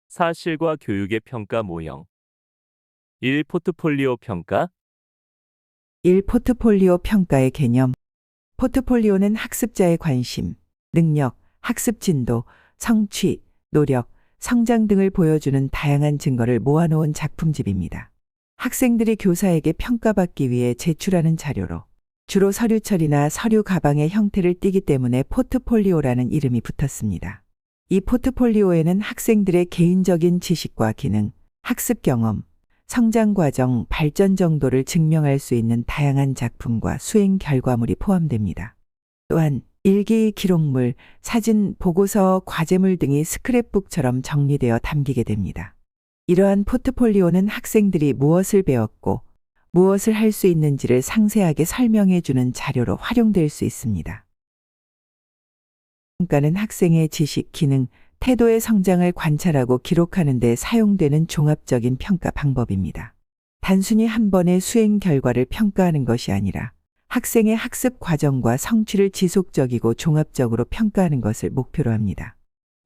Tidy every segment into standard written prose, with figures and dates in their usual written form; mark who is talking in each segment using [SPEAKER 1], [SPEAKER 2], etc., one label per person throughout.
[SPEAKER 1] 사실과 교육의 평가 모형. 1. 포트폴리오 평가.
[SPEAKER 2] 1. 포트폴리오 평가의 개념. 포트폴리오는 학습자의 관심, 능력, 학습 진도, 성취, 노력, 성장 등을 보여주는 다양한 증거를 모아놓은 작품집입니다. 학생들이 교사에게 평가받기 위해 제출하는 자료로 주로 서류철이나 서류 가방의 형태를 띠기 때문에 포트폴리오라는 이름이 붙었습니다. 이 포트폴리오에는 학생들의 개인적인 지식과 기능, 학습 경험, 성장 과정, 발전 정도를 증명할 수 있는 다양한 작품과 수행 결과물이 포함됩니다. 또한 일기, 기록물, 사진, 보고서, 과제물 등이 스크랩북처럼 정리되어 담기게 됩니다. 이러한 포트폴리오는 학생들이 무엇을 배웠고 무엇을 할 수 있는지를 상세하게 설명해 주는 자료로 활용될 수 있습니다. 평가는 학생의 지식, 기능, 태도의 성장을 관찰하고 기록하는 데 사용되는 종합적인 평가 방법입니다. 단순히 한 번의 수행 결과를 평가하는 것이 아니라 학생의 학습 과정과 성취를 지속적이고 종합적으로 평가하는 것을 목표로 합니다.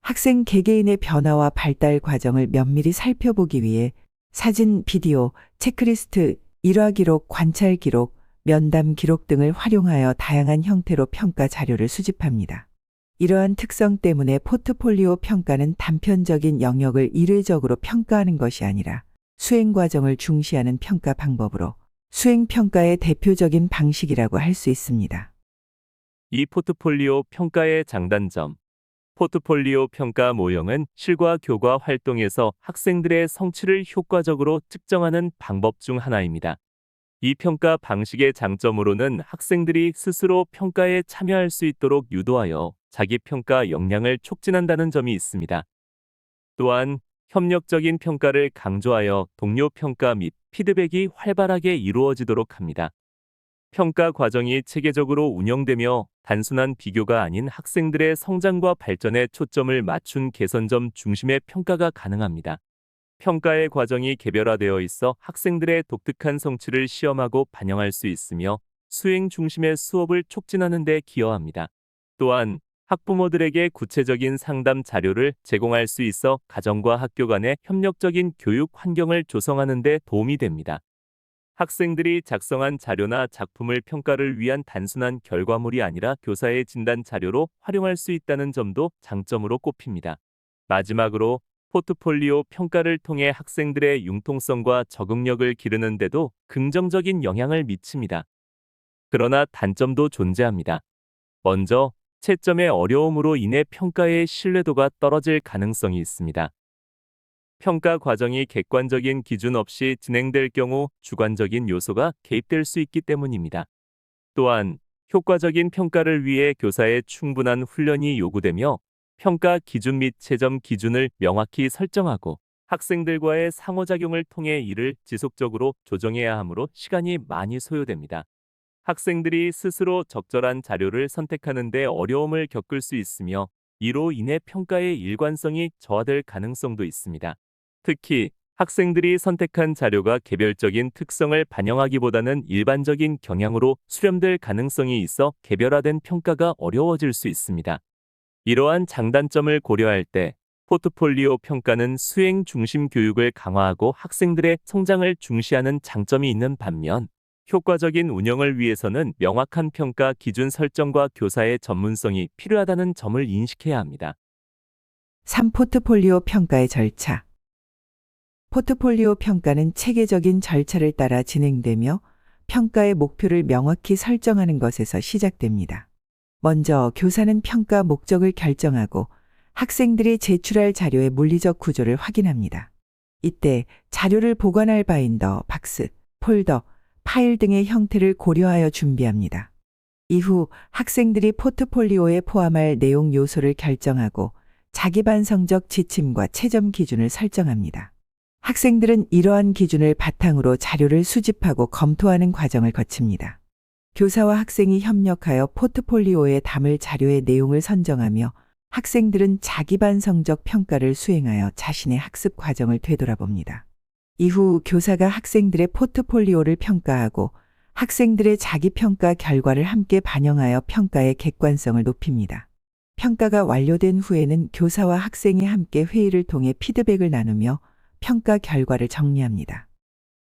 [SPEAKER 2] 학생 개개인의 변화와 발달 과정을 면밀히 살펴보기 위해 사진, 비디오, 체크리스트, 일화 기록, 관찰 기록, 면담 기록 등을 활용하여 다양한 형태로 평가 자료를 수집합니다. 이러한 특성 때문에 포트폴리오 평가는 단편적인 영역을 일회적으로 평가하는 것이 아니라 수행 과정을 중시하는 평가 방법으로 수행 평가의 대표적인 방식이라고 할 수 있습니다.
[SPEAKER 1] 2. 포트폴리오 평가의 장단점. 포트폴리오 평가 모형은 실과 교과 활동에서 학생들의 성취를 효과적으로 측정하는 방법 중 하나입니다. 이 평가 방식의 장점으로는 학생들이 스스로 평가에 참여할 수 있도록 유도하여 자기 평가 역량을 촉진한다는 점이 있습니다. 또한 협력적인 평가를 강조하여 동료 평가 및 피드백이 활발하게 이루어지도록 합니다. 평가 과정이 체계적으로 운영되며 단순한 비교가 아닌 학생들의 성장과 발전에 초점을 맞춘 개선점 중심의 평가가 가능합니다. 평가의 과정이 개별화되어 있어 학생들의 독특한 성취를 시험하고 반영할 수 있으며 수행 중심의 수업을 촉진하는 데 기여합니다. 또한 학부모들에게 구체적인 상담 자료를 제공할 수 있어 가정과 학교 간의 협력적인 교육 환경을 조성하는 데 도움이 됩니다. 학생들이 작성한 자료나 작품을 평가를 위한 단순한 결과물이 아니라 교사의 진단 자료로 활용할 수 있다는 점도 장점으로 꼽힙니다. 마지막으로 포트폴리오 평가를 통해 학생들의 융통성과 적응력을 기르는 데도 긍정적인 영향을 미칩니다. 그러나 단점도 존재합니다. 먼저, 채점의 어려움으로 인해 평가의 신뢰도가 떨어질 가능성이 있습니다. 평가 과정이 객관적인 기준 없이 진행될 경우 주관적인 요소가 개입될 수 있기 때문입니다. 또한 효과적인 평가를 위해 교사의 충분한 훈련이 요구되며 평가 기준 및 채점 기준을 명확히 설정하고 학생들과의 상호작용을 통해 이를 지속적으로 조정해야 하므로 시간이 많이 소요됩니다. 학생들이 스스로 적절한 자료를 선택하는 데 어려움을 겪을 수 있으며 이로 인해 평가의 일관성이 저하될 가능성도 있습니다. 특히 학생들이 선택한 자료가 개별적인 특성을 반영하기보다는 일반적인 경향으로 수렴될 가능성이 있어 개별화된 평가가 어려워질 수 있습니다. 이러한 장단점을 고려할 때 포트폴리오 평가는 수행 중심 교육을 강화하고 학생들의 성장을 중시하는 장점이 있는 반면 효과적인 운영을 위해서는 명확한 평가 기준 설정과 교사의 전문성이 필요하다는 점을 인식해야 합니다.
[SPEAKER 2] 3. 포트폴리오 평가의 절차. 포트폴리오 평가는 체계적인 절차를 따라 진행되며 평가의 목표를 명확히 설정하는 것에서 시작됩니다. 먼저 교사는 평가 목적을 결정하고 학생들이 제출할 자료의 물리적 구조를 확인합니다. 이때 자료를 보관할 바인더, 박스, 폴더, 파일 등의 형태를 고려하여 준비합니다. 이후 학생들이 포트폴리오에 포함할 내용 요소를 결정하고 자기반성적 지침과 채점 기준을 설정합니다. 학생들은 이러한 기준을 바탕으로 자료를 수집하고 검토하는 과정을 거칩니다. 교사와 학생이 협력하여 포트폴리오에 담을 자료의 내용을 선정하며 학생들은 자기반성적 평가를 수행하여 자신의 학습 과정을 되돌아봅니다. 이후 교사가 학생들의 포트폴리오를 평가하고 학생들의 자기평가 결과를 함께 반영하여 평가의 객관성을 높입니다. 평가가 완료된 후에는 교사와 학생이 함께 회의를 통해 피드백을 나누며 평가 결과를 정리합니다.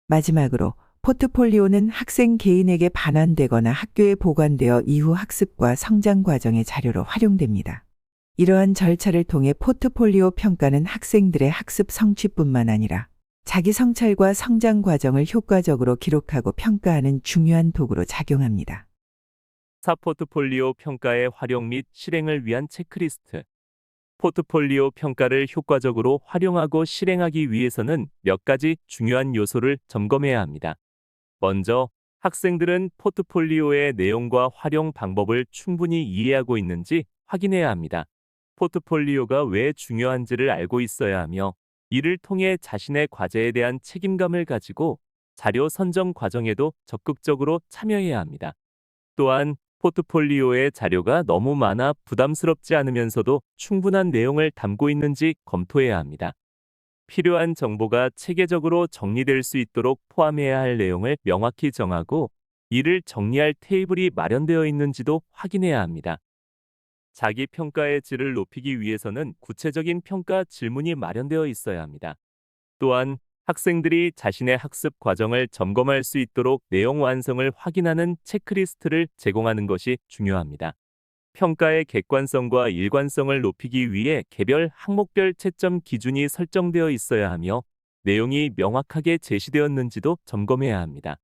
[SPEAKER 2] 마지막으로 포트폴리오는 학생 개인에게 반환되거나 학교에 보관되어 이후 학습과 성장 과정의 자료로 활용됩니다. 이러한 절차를 통해 포트폴리오 평가는 학생들의 학습 성취뿐만 아니라 자기 성찰과 성장 과정을 효과적으로 기록하고 평가하는 중요한 도구로 작용합니다.
[SPEAKER 1] 4. 포트폴리오 평가의 활용 및 실행을 위한 체크리스트. 포트폴리오 평가를 효과적으로 활용하고 실행하기 위해서는 몇 가지 중요한 요소를 점검해야 합니다. 먼저, 학생들은 포트폴리오의 내용과 활용 방법을 충분히 이해하고 있는지 확인해야 합니다. 포트폴리오가 왜 중요한지를 알고 있어야 하며, 이를 통해 자신의 과제에 대한 책임감을 가지고 자료 선정 과정에도 적극적으로 참여해야 합니다. 또한 포트폴리오의 자료가 너무 많아 부담스럽지 않으면서도 충분한 내용을 담고 있는지 검토해야 합니다. 필요한 정보가 체계적으로 정리될 수 있도록 포함해야 할 내용을 명확히 정하고, 이를 정리할 테이블이 마련되어 있는지도 확인해야 합니다. 자기 평가의 질을 높이기 위해서는 구체적인 평가 질문이 마련되어 있어야 합니다. 또한 학생들이 자신의 학습 과정을 점검할 수 있도록 내용 완성을 확인하는 체크리스트를 제공하는 것이 중요합니다. 평가의 객관성과 일관성을 높이기 위해 개별 항목별 채점 기준이 설정되어 있어야 하며, 내용이 명확하게 제시되었는지도 점검해야 합니다.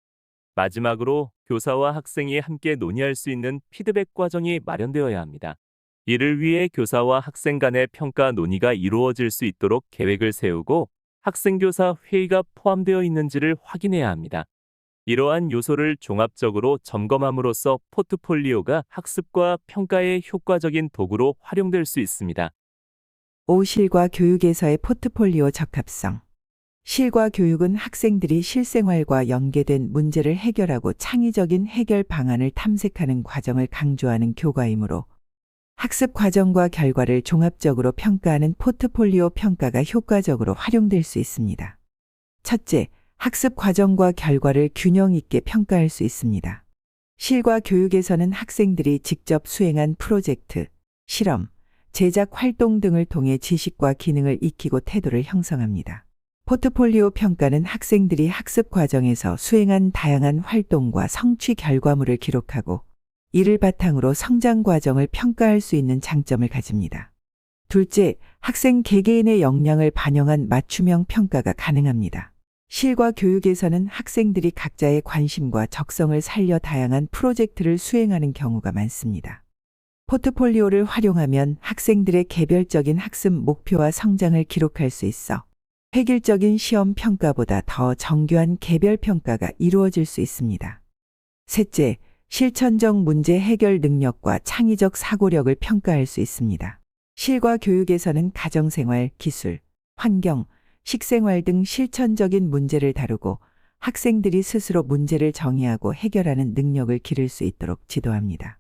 [SPEAKER 1] 마지막으로 교사와 학생이 함께 논의할 수 있는 피드백 과정이 마련되어야 합니다. 이를 위해 교사와 학생 간의 평가 논의가 이루어질 수 있도록 계획을 세우고, 학생교사 회의가 포함되어 있는지를 확인해야 합니다. 이러한 요소를 종합적으로 점검함으로써 포트폴리오가 학습과 평가의 효과적인 도구로 활용될 수 있습니다.
[SPEAKER 2] 5. 실과 교육에서의 포트폴리오 적합성. 실과 교육은 학생들이 실생활과 연계된 문제를 해결하고 창의적인 해결 방안을 탐색하는 과정을 강조하는 교과이므로 학습 과정과 결과를 종합적으로 평가하는 포트폴리오 평가가 효과적으로 활용될 수 있습니다. 첫째, 학습 과정과 결과를 균형 있게 평가할 수 있습니다. 실과 교육에서는 학생들이 직접 수행한 프로젝트, 실험, 제작 활동 등을 통해 지식과 기능을 익히고 태도를 형성합니다. 포트폴리오 평가는 학생들이 학습 과정에서 수행한 다양한 활동과 성취 결과물을 기록하고, 이를 바탕으로 성장 과정을 평가할 수 있는 장점을 가집니다. 둘째, 학생 개개인의 역량을 반영한 맞춤형 평가가 가능합니다. 실과 교육에서는 학생들이 각자의 관심과 적성을 살려 다양한 프로젝트를 수행하는 경우가 많습니다. 포트폴리오를 활용하면 학생들의 개별적인 학습 목표와 성장을 기록할 수 있어 획일적인 시험 평가보다 더 정교한 개별 평가가 이루어질 수 있습니다. 셋째, 실천적 문제 해결 능력과 창의적 사고력을 평가할 수 있습니다. 실과 교육에서는 가정생활, 기술, 환경, 식생활 등 실천적인 문제를 다루고 학생들이 스스로 문제를 정의하고 해결하는 능력을 기를 수 있도록 지도합니다.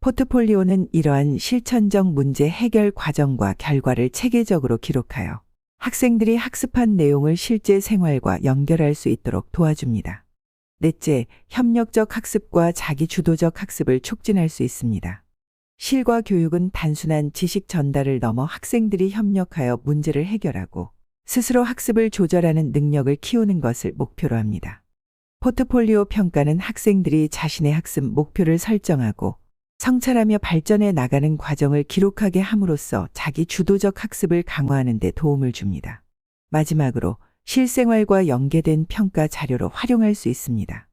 [SPEAKER 2] 포트폴리오는 이러한 실천적 문제 해결 과정과 결과를 체계적으로 기록하여 학생들이 학습한 내용을 실제 생활과 연결할 수 있도록 도와줍니다. 넷째, 협력적 학습과 자기주도적 학습을 촉진할 수 있습니다. 실과 교육은 단순한 지식 전달을 넘어 학생들이 협력하여 문제를 해결하고 스스로 학습을 조절하는 능력을 키우는 것을 목표로 합니다. 포트폴리오 평가는 학생들이 자신의 학습 목표를 설정하고 성찰하며 발전해 나가는 과정을 기록하게 함으로써 자기주도적 학습을 강화하는 데 도움을 줍니다. 마지막으로 실생활과 연계된 평가 자료로 활용할 수 있습니다.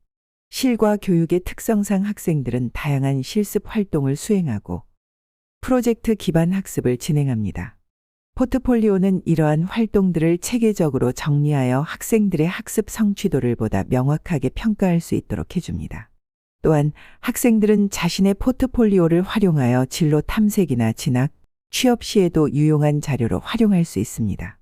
[SPEAKER 2] 실과 교육의 특성상 학생들은 다양한 실습 활동을 수행하고 프로젝트 기반 학습을 진행합니다. 포트폴리오는 이러한 활동들을 체계적으로 정리하여 학생들의 학습 성취도를 보다 명확하게 평가할 수 있도록 해줍니다. 또한 학생들은 자신의 포트폴리오를 활용하여 진로 탐색이나 진학, 취업 시에도 유용한 자료로 활용할 수 있습니다.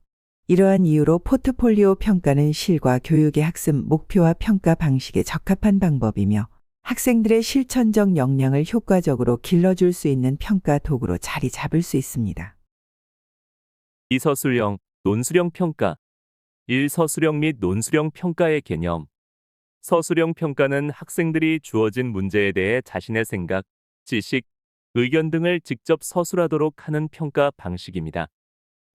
[SPEAKER 2] 이러한 이유로 포트폴리오 평가는 실과 교육의 학습 목표와 평가 방식에 적합한 방법이며 학생들의 실천적 역량을 효과적으로 길러줄 수 있는 평가 도구로 자리 잡을 수 있습니다.
[SPEAKER 1] 2. 서술형, 논술형 평가. 1. 서술형 및 논술형 평가의 개념. 서술형 평가는 학생들이 주어진 문제에 대해 자신의 생각, 지식, 의견 등을 직접 서술하도록 하는 평가 방식입니다.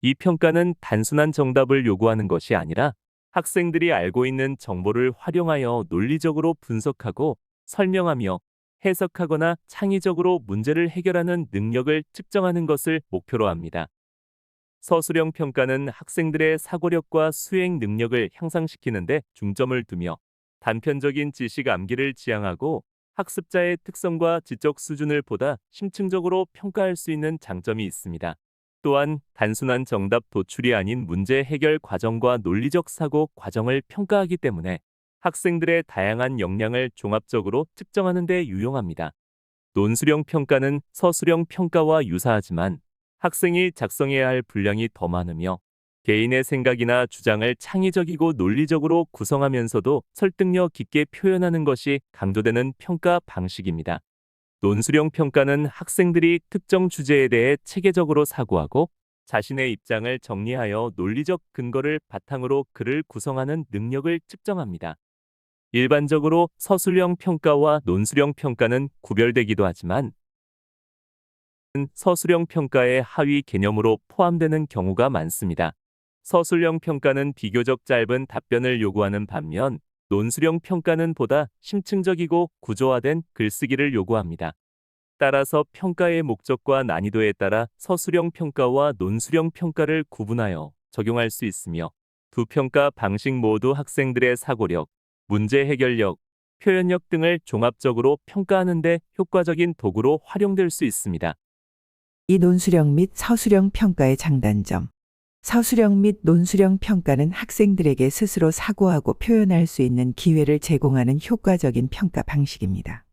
[SPEAKER 1] 이 평가는 단순한 정답을 요구하는 것이 아니라 학생들이 알고 있는 정보를 활용하여 논리적으로 분석하고 설명하며 해석하거나 창의적으로 문제를 해결하는 능력을 측정하는 것을 목표로 합니다. 서술형 평가는 학생들의 사고력과 수행 능력을 향상시키는 데 중점을 두며 단편적인 지식 암기를 지향하고 학습자의 특성과 지적 수준을 보다 심층적으로 평가할 수 있는 장점이 있습니다. 또한 단순한 정답 도출이 아닌 문제 해결 과정과 논리적 사고 과정을 평가하기 때문에 학생들의 다양한 역량을 종합적으로 측정하는 데 유용합니다. 논술형 평가는 서술형 평가와 유사하지만 학생이 작성해야 할 분량이 더 많으며 개인의 생각이나 주장을 창의적이고 논리적으로 구성하면서도 설득력 깊게 표현하는 것이 강조되는 평가 방식입니다. 논술형 평가는 학생들이 특정 주제에 대해 체계적으로 사고하고 자신의 입장을 정리하여 논리적 근거를 바탕으로 글을 구성하는 능력을 측정합니다. 일반적으로 서술형 평가와 논술형 평가는 구별되기도 하지만 서술형 평가의 하위 개념으로 포함되는 경우가 많습니다. 서술형 평가는 비교적 짧은 답변을 요구하는 반면 논술형 평가는 보다 심층적이고 구조화된 글쓰기를 요구합니다. 따라서 평가의 목적과 난이도에 따라 서술형 평가와 논술형 평가를 구분하여 적용할 수 있으며 두 평가 방식 모두 학생들의 사고력, 문제 해결력, 표현력 등을 종합적으로 평가하는 데 효과적인 도구로 활용될 수 있습니다.
[SPEAKER 2] 이 논술형 및 서술형 평가의 장단점. 서술형 및 논술형 평가는 학생들에게 스스로 사고하고 표현할 수 있는 기회를 제공하는 효과적인 평가 방식입니다.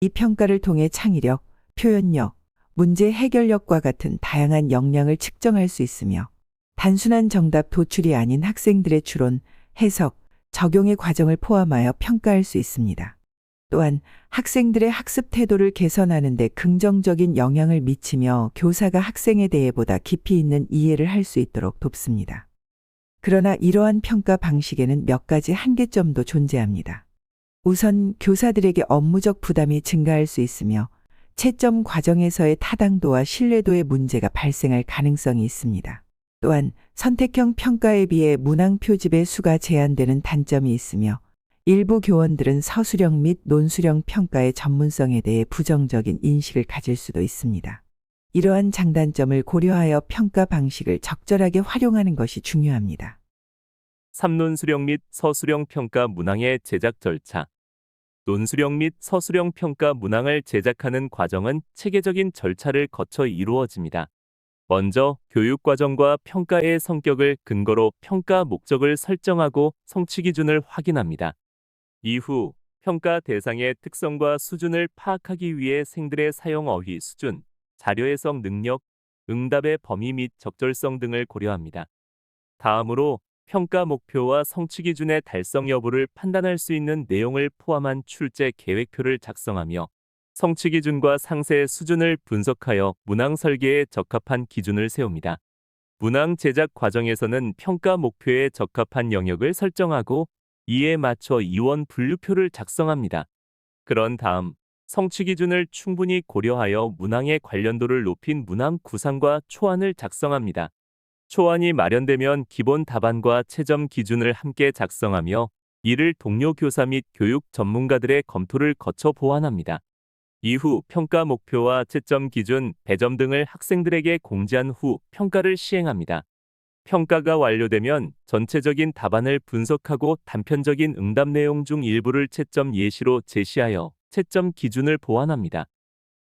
[SPEAKER 2] 이 평가를 통해 창의력, 표현력, 문제 해결력과 같은 다양한 역량을 측정할 수 있으며 단순한 정답 도출이 아닌 학생들의 추론, 해석, 적용의 과정을 포함하여 평가할 수 있습니다. 또한 학생들의 학습 태도를 개선하는 데 긍정적인 영향을 미치며 교사가 학생에 대해 보다 깊이 있는 이해를 할 수 있도록 돕습니다. 그러나 이러한 평가 방식에는 몇 가지 한계점도 존재합니다. 우선 교사들에게 업무적 부담이 증가할 수 있으며 채점 과정에서의 타당도와 신뢰도의 문제가 발생할 가능성이 있습니다. 또한 선택형 평가에 비해 문항 표집의 수가 제한되는 단점이 있으며 일부 교원들은 서술형 및 논술형 평가의 전문성에 대해 부정적인 인식을 가질 수도 있습니다. 이러한 장단점을 고려하여 평가 방식을 적절하게 활용하는 것이 중요합니다.
[SPEAKER 1] 3. 논술형 및 서술형 평가 문항의 제작 절차. 논술형 및 서술형 평가 문항을 제작하는 과정은 체계적인 절차를 거쳐 이루어집니다. 먼저 교육과정과 평가의 성격을 근거로 평가 목적을 설정하고 성취 기준을 확인합니다. 이후 평가 대상의 특성과 수준을 파악하기 위해 생들의 사용 어휘 수준, 자료 해석 능력, 응답의 범위 및 적절성 등을 고려합니다. 다음으로 평가 목표와 성취 기준의 달성 여부를 판단할 수 있는 내용을 포함한 출제 계획표를 작성하며 성취 기준과 상세 수준을 분석하여 문항 설계에 적합한 기준을 세웁니다. 문항 제작 과정에서는 평가 목표에 적합한 영역을 설정하고 이에 맞춰 이원 분류표를 작성합니다. 그런 다음 성취 기준을 충분히 고려하여 문항의 관련도를 높인 문항 구상과 초안을 작성합니다. 초안이 마련되면 기본 답안과 채점 기준을 함께 작성하며 이를 동료 교사 및 교육 전문가들의 검토를 거쳐 보완합니다. 이후 평가 목표와 채점 기준, 배점 등을 학생들에게 공지한 후 평가를 시행합니다. 평가가 완료되면 전체적인 답안을 분석하고 단편적인 응답 내용 중 일부를 채점 예시로 제시하여 채점 기준을 보완합니다.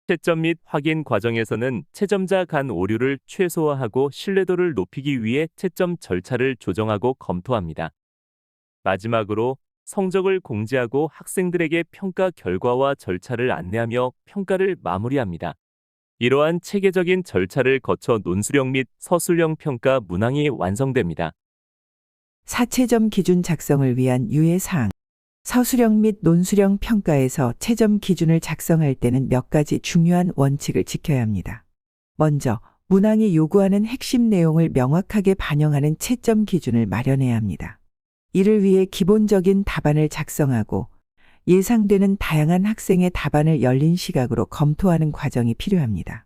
[SPEAKER 1] 채점 및 확인 과정에서는 채점자 간 오류를 최소화하고 신뢰도를 높이기 위해 채점 절차를 조정하고 검토합니다. 마지막으로 성적을 공지하고 학생들에게 평가 결과와 절차를 안내하며 평가를 마무리합니다. 이러한 체계적인 절차를 거쳐 논술형 및 서술형 평가 문항이 완성됩니다.
[SPEAKER 2] 사채점 기준 작성을 위한 유예사항. 서술형 및 논술형 평가에서 채점 기준을 작성할 때는 몇 가지 중요한 원칙을 지켜야 합니다. 먼저 문항이 요구하는 핵심 내용을 명확하게 반영하는 채점 기준을 마련해야 합니다. 이를 위해 기본적인 답안을 작성하고 예상되는 다양한 학생의 답안을 열린 시각으로 검토하는 과정이 필요합니다.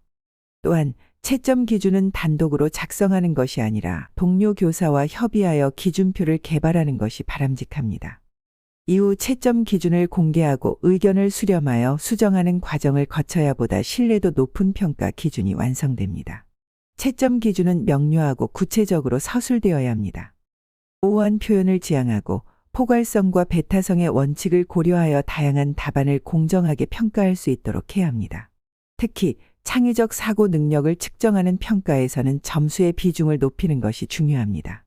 [SPEAKER 2] 또한 채점 기준은 단독으로 작성하는 것이 아니라 동료 교사와 협의하여 기준표를 개발하는 것이 바람직합니다. 이후 채점 기준을 공개하고 의견을 수렴하여 수정하는 과정을 거쳐야 보다 신뢰도 높은 평가 기준이 완성됩니다. 채점 기준은 명료하고 구체적으로 서술되어야 합니다. 모호한 표현을 지양하고 포괄성과 배타성의 원칙을 고려하여 다양한 답안을 공정하게 평가할 수 있도록 해야 합니다. 특히 창의적 사고 능력을 측정하는 평가에서는 점수의 비중을 높이는 것이 중요합니다.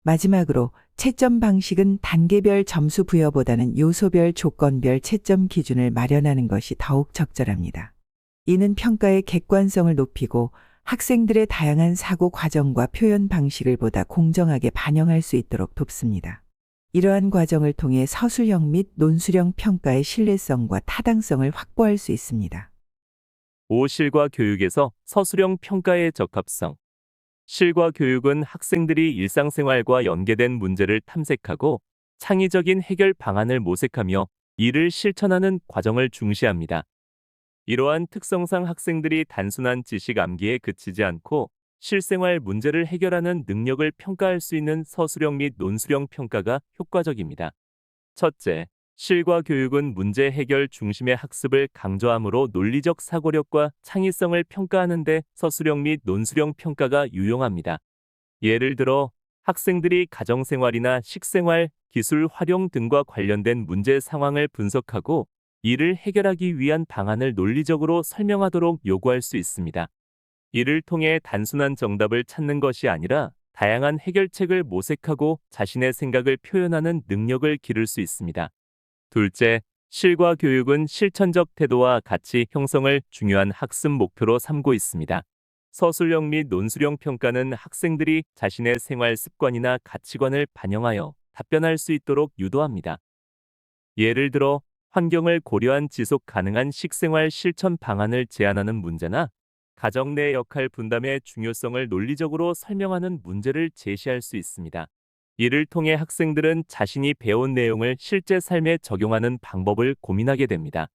[SPEAKER 2] 마지막으로 채점 방식은 단계별 점수 부여보다는 요소별 조건별 채점 기준을 마련하는 것이 더욱 적절합니다. 이는 평가의 객관성을 높이고 학생들의 다양한 사고 과정과 표현 방식을 보다 공정하게 반영할 수 있도록 돕습니다. 이러한 과정을 통해 서술형 및 논술형 평가의 신뢰성과 타당성을 확보할 수 있습니다.
[SPEAKER 1] 5. 실과 교육에서 서술형 평가의 적합성. 실과 교육은 학생들이 일상생활과 연계된 문제를 탐색하고 창의적인 해결 방안을 모색하며 이를 실천하는 과정을 중시합니다. 이러한 특성상 학생들이 단순한 지식 암기에 그치지 않고 실생활 문제를 해결하는 능력을 평가할 수 있는 서술형 및 논술형 평가가 효과적입니다. 첫째, 실과 교육은 문제 해결 중심의 학습을 강조하므로 논리적 사고력과 창의성을 평가하는 데 서술형 및 논술형 평가가 유용합니다. 예를 들어 학생들이 가정생활이나 식생활, 기술 활용 등과 관련된 문제 상황을 분석하고 이를 해결하기 위한 방안을 논리적으로 설명하도록 요구할 수 있습니다. 이를 통해 단순한 정답을 찾는 것이 아니라 다양한 해결책을 모색하고 자신의 생각을 표현하는 능력을 기를 수 있습니다. 둘째, 실과 교육은 실천적 태도와 가치 형성을 중요한 학습 목표로 삼고 있습니다. 서술형 및 논술형 평가는 학생들이 자신의 생활 습관이나 가치관을 반영하여 답변할 수 있도록 유도합니다. 예를 들어 환경을 고려한 지속 가능한 식생활 실천 방안을 제안하는 문제나 가정 내 역할 분담의 중요성을 논리적으로 설명하는 문제를 제시할 수 있습니다. 이를 통해 학생들은 자신이 배운 내용을 실제 삶에 적용하는 방법을 고민하게 됩니다.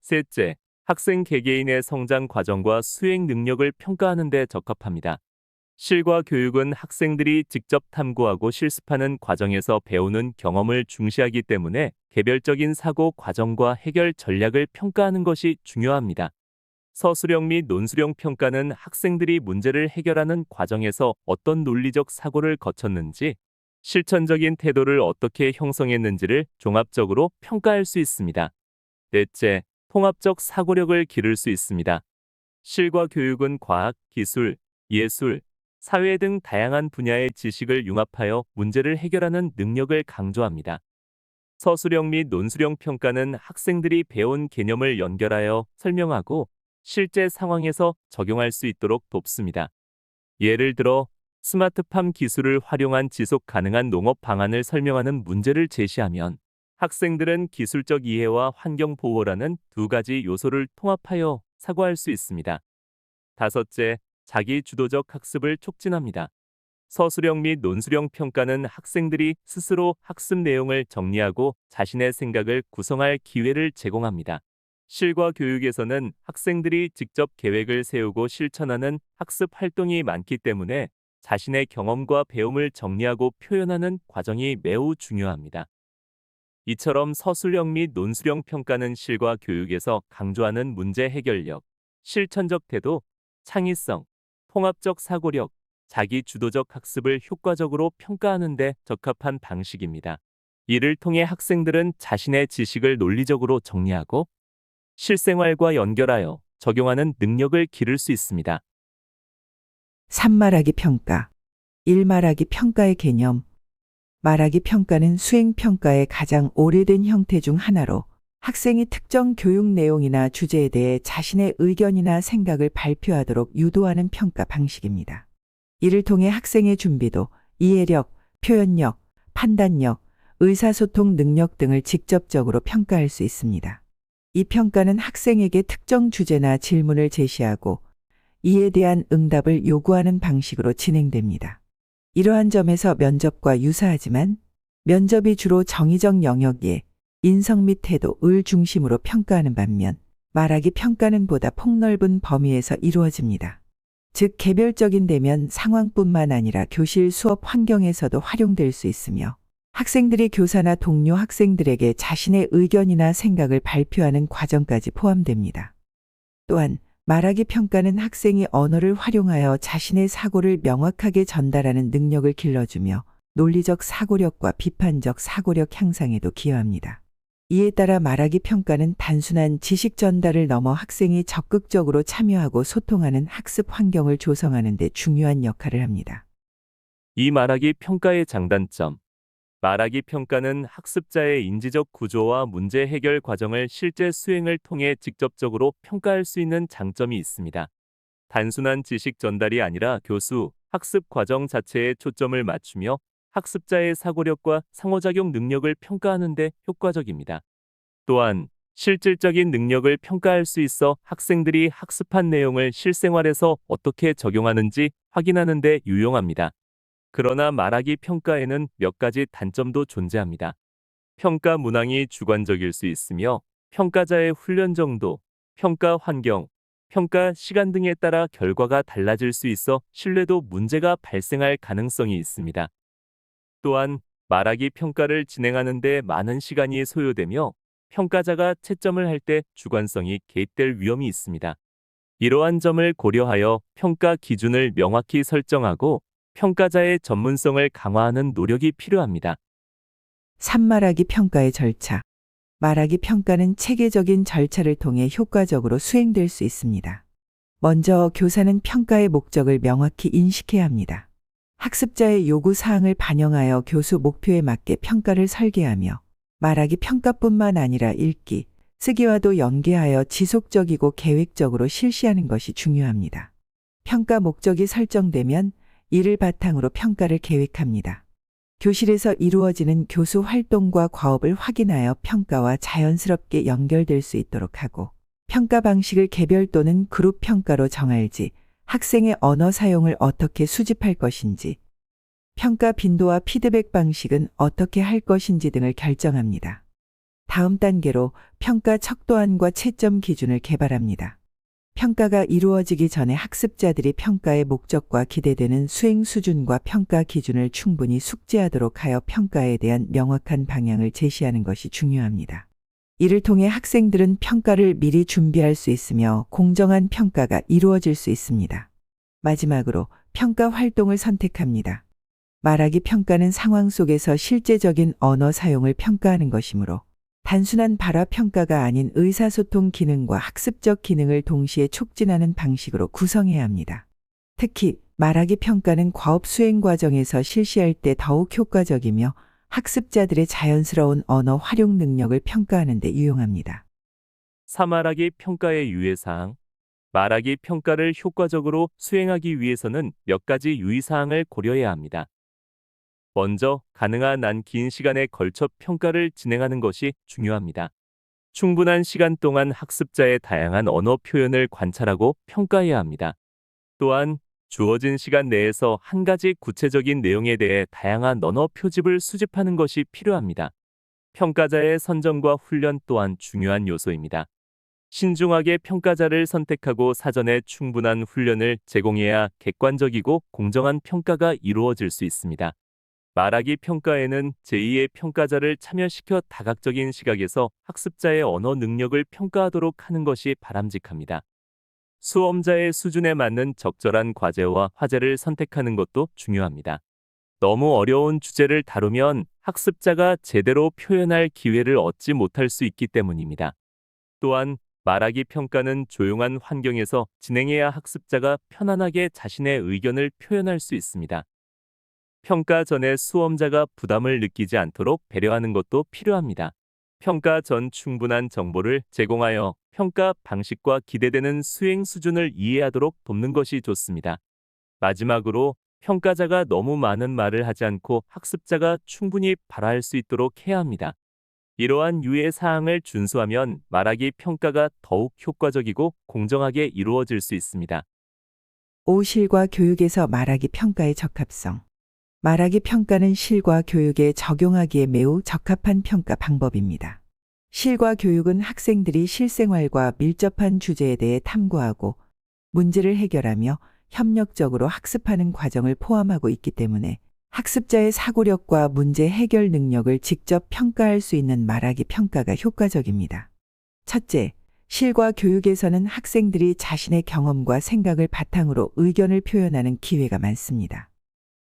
[SPEAKER 1] 셋째, 학생 개개인의 성장 과정과 수행 능력을 평가하는 데 적합합니다. 실과 교육은 학생들이 직접 탐구하고 실습하는 과정에서 배우는 경험을 중시하기 때문에 개별적인 사고 과정과 해결 전략을 평가하는 것이 중요합니다. 서술형 및 논술형 평가는 학생들이 문제를 해결하는 과정에서 어떤 논리적 사고를 거쳤는지, 실천적인 태도를 어떻게 형성했는지를 종합적으로 평가할 수 있습니다. 넷째, 통합적 사고력을 기를 수 있습니다. 실과 교육은 과학, 기술, 예술, 사회 등 다양한 분야의 지식을 융합하여 문제를 해결하는 능력을 강조합니다. 서술형 및 논술형 평가는 학생들이 배운 개념을 연결하여 설명하고 실제 상황에서 적용할 수 있도록 돕습니다. 예를 들어 스마트팜 기술을 활용한 지속 가능한 농업 방안을 설명하는 문제를 제시하면 학생들은 기술적 이해와 환경 보호라는 두 가지 요소를 통합하여 사고할 수 있습니다. 다섯째, 자기 주도적 학습을 촉진합니다. 서술형 및 논술형 평가는 학생들이 스스로 학습 내용을 정리하고 자신의 생각을 구성할 기회를 제공합니다. 실과 교육에서는 학생들이 직접 계획을 세우고 실천하는 학습 활동이 많기 때문에 자신의 경험과 배움을 정리하고 표현하는 과정이 매우 중요합니다. 이처럼 서술형 및 논술형 평가는 실과 교육에서 강조하는 문제 해결력, 실천적 태도, 창의성, 통합적 사고력, 자기 주도적 학습을 효과적으로 평가하는 데 적합한 방식입니다. 이를 통해 학생들은 자신의 지식을 논리적으로 정리하고 실생활과 연결하여 적용하는 능력을 기를 수 있습니다.
[SPEAKER 2] 3. 말하기 평가. 1. 말하기 평가의 개념. 말하기 평가는 수행 평가의 가장 오래된 형태 중 하나로 학생이 특정 교육 내용이나 주제에 대해 자신의 의견이나 생각을 발표하도록 유도하는 평가 방식입니다. 이를 통해 학생의 준비도, 이해력, 표현력, 판단력, 의사소통 능력 등을 직접적으로 평가할 수 있습니다. 이 평가는 학생에게 특정 주제나 질문을 제시하고 이에 대한 응답을 요구하는 방식으로 진행됩니다. 이러한 점에서 면접과 유사하지만 면접이 주로 정의적 영역에 인성 및 태도를 중심으로 평가하는 반면 말하기 평가는 보다 폭넓은 범위에서 이루어집니다. 즉 개별적인 대면 상황뿐만 아니라 교실 수업 환경에서도 활용될 수 있으며 학생들이 교사나 동료 학생들에게 자신의 의견이나 생각을 발표하는 과정까지 포함됩니다. 또한 말하기 평가는 학생이 언어를 활용하여 자신의 사고를 명확하게 전달하는 능력을 길러주며 논리적 사고력과 비판적 사고력 향상에도 기여합니다. 이에 따라 말하기 평가는 단순한 지식 전달을 넘어 학생이 적극적으로 참여하고 소통하는 학습 환경을 조성하는 데 중요한 역할을 합니다.
[SPEAKER 1] 이 말하기 평가의 장단점. 말하기 평가는 학습자의 인지적 구조와 문제 해결 과정을 실제 수행을 통해 직접적으로 평가할 수 있는 장점이 있습니다. 단순한 지식 전달이 아니라 교수, 학습 과정 자체에 초점을 맞추며 학습자의 사고력과 상호작용 능력을 평가하는 데 효과적입니다. 또한 실질적인 능력을 평가할 수 있어 학생들이 학습한 내용을 실생활에서 어떻게 적용하는지 확인하는 데 유용합니다. 그러나 말하기 평가에는 몇 가지 단점도 존재합니다. 평가 문항이 주관적일 수 있으며 평가자의 훈련 정도, 평가 환경, 평가 시간 등에 따라 결과가 달라질 수 있어 신뢰도 문제가 발생할 가능성이 있습니다. 또한 말하기 평가를 진행하는 데 많은 시간이 소요되며 평가자가 채점을 할 때 주관성이 개입될 위험이 있습니다. 이러한 점을 고려하여 평가 기준을 명확히 설정하고 평가자의 전문성을 강화하는 노력이 필요합니다.
[SPEAKER 2] 3. 말하기 평가의 절차. 말하기 평가는 체계적인 절차를 통해 효과적으로 수행될 수 있습니다. 먼저 교사는 평가의 목적을 명확히 인식해야 합니다. 학습자의 요구 사항을 반영하여 교수 목표에 맞게 평가를 설계하며 말하기 평가뿐만 아니라 읽기, 쓰기와도 연계하여 지속적이고 계획적으로 실시하는 것이 중요합니다. 평가 목적이 설정되면 이를 바탕으로 평가를 계획합니다. 교실에서 이루어지는 교수 활동과 과업을 확인하여 평가와 자연스럽게 연결될 수 있도록 하고 평가 방식을 개별 또는 그룹 평가로 정할지 학생의 언어 사용을 어떻게 수집할 것인지 평가 빈도와 피드백 방식은 어떻게 할 것인지 등을 결정합니다. 다음 단계로 평가 척도안과 채점 기준을 개발합니다. 평가가 이루어지기 전에 학습자들이 평가의 목적과 기대되는 수행 수준과 평가 기준을 충분히 숙지하도록 하여 평가에 대한 명확한 방향을 제시하는 것이 중요합니다. 이를 통해 학생들은 평가를 미리 준비할 수 있으며 공정한 평가가 이루어질 수 있습니다. 마지막으로 평가 활동을 선택합니다. 말하기 평가는 상황 속에서 실제적인 언어 사용을 평가하는 것이므로 단순한 발화 평가가 아닌 의사소통 기능과 학습적 기능을 동시에 촉진하는 방식으로 구성해야 합니다. 특히 말하기 평가는 과업 수행 과정에서 실시할 때 더욱 효과적이며 학습자들의 자연스러운 언어 활용 능력을 평가하는 데 유용합니다.
[SPEAKER 1] 3. 말하기 평가의 유의사항. 말하기 평가를 효과적으로 수행하기 위해서는 몇 가지 유의사항을 고려해야 합니다. 먼저 가능한 한 긴 시간에 걸쳐 평가를 진행하는 것이 중요합니다. 충분한 시간 동안 학습자의 다양한 언어 표현을 관찰하고 평가해야 합니다. 또한 주어진 시간 내에서 한 가지 구체적인 내용에 대해 다양한 언어 표집을 수집하는 것이 필요합니다. 평가자의 선정과 훈련 또한 중요한 요소입니다. 신중하게 평가자를 선택하고 사전에 충분한 훈련을 제공해야 객관적이고 공정한 평가가 이루어질 수 있습니다. 말하기 평가에는 제2의 평가자를 참여시켜 다각적인 시각에서 학습자의 언어 능력을 평가하도록 하는 것이 바람직합니다. 수험자의 수준에 맞는 적절한 과제와 화제를 선택하는 것도 중요합니다. 너무 어려운 주제를 다루면 학습자가 제대로 표현할 기회를 얻지 못할 수 있기 때문입니다. 또한 말하기 평가는 조용한 환경에서 진행해야 학습자가 편안하게 자신의 의견을 표현할 수 있습니다. 평가 전에 수험자가 부담을 느끼지 않도록 배려하는 것도 필요합니다. 평가 전 충분한 정보를 제공하여 평가 방식과 기대되는 수행 수준을 이해하도록 돕는 것이 좋습니다. 마지막으로 평가자가 너무 많은 말을 하지 않고 학습자가 충분히 발화할 수 있도록 해야 합니다. 이러한 유의 사항을 준수하면 말하기 평가가 더욱 효과적이고 공정하게 이루어질 수 있습니다.
[SPEAKER 2] 5. 실과 교육에서 말하기 평가의 적합성. 말하기 평가는 실과 교육에 적용하기에 매우 적합한 평가 방법입니다. 실과 교육은 학생들이 실생활과 밀접한 주제에 대해 탐구하고 문제를 해결하며 협력적으로 학습하는 과정을 포함하고 있기 때문에 학습자의 사고력과 문제 해결 능력을 직접 평가할 수 있는 말하기 평가가 효과적입니다. 첫째, 실과 교육에서는 학생들이 자신의 경험과 생각을 바탕으로 의견을 표현하는 기회가 많습니다.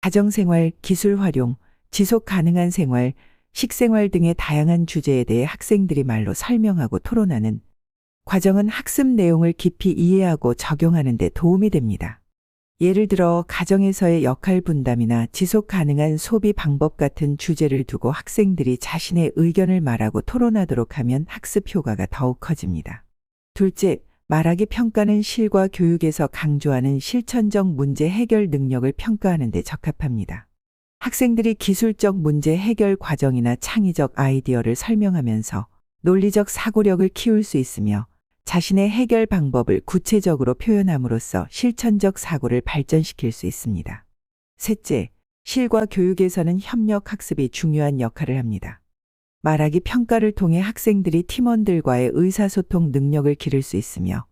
[SPEAKER 2] 가정생활, 기술 활용, 지속 가능한 생활, 식생활 등의 다양한 주제에 대해 학생들이 말로 설명하고 토론하는 과정은 학습 내용을 깊이 이해하고 적용하는 데 도움이 됩니다. 예를 들어 가정에서의 역할 분담이나 지속 가능한 소비 방법 같은 주제를 두고 학생들이 자신의 의견을 말하고 토론하도록 하면 학습 효과가 더욱 커집니다. 둘째, 말하기 평가는 실과 교육에서 강조하는 실천적 문제 해결 능력을 평가하는 데 적합합니다. 학생들이 기술적 문제 해결 과정이나 창의적 아이디어를 설명하면서 논리적 사고력을 키울 수 있으며 자신의 해결 방법을 구체적으로 표현함으로써 실천적 사고를 발전시킬 수 있습니다. 셋째, 실과 교육에서는 협력 학습이 중요한 역할을 합니다. 말하기 평가를 통해 학생들이 팀원들과의 의사소통 능력을 기를 수 있으며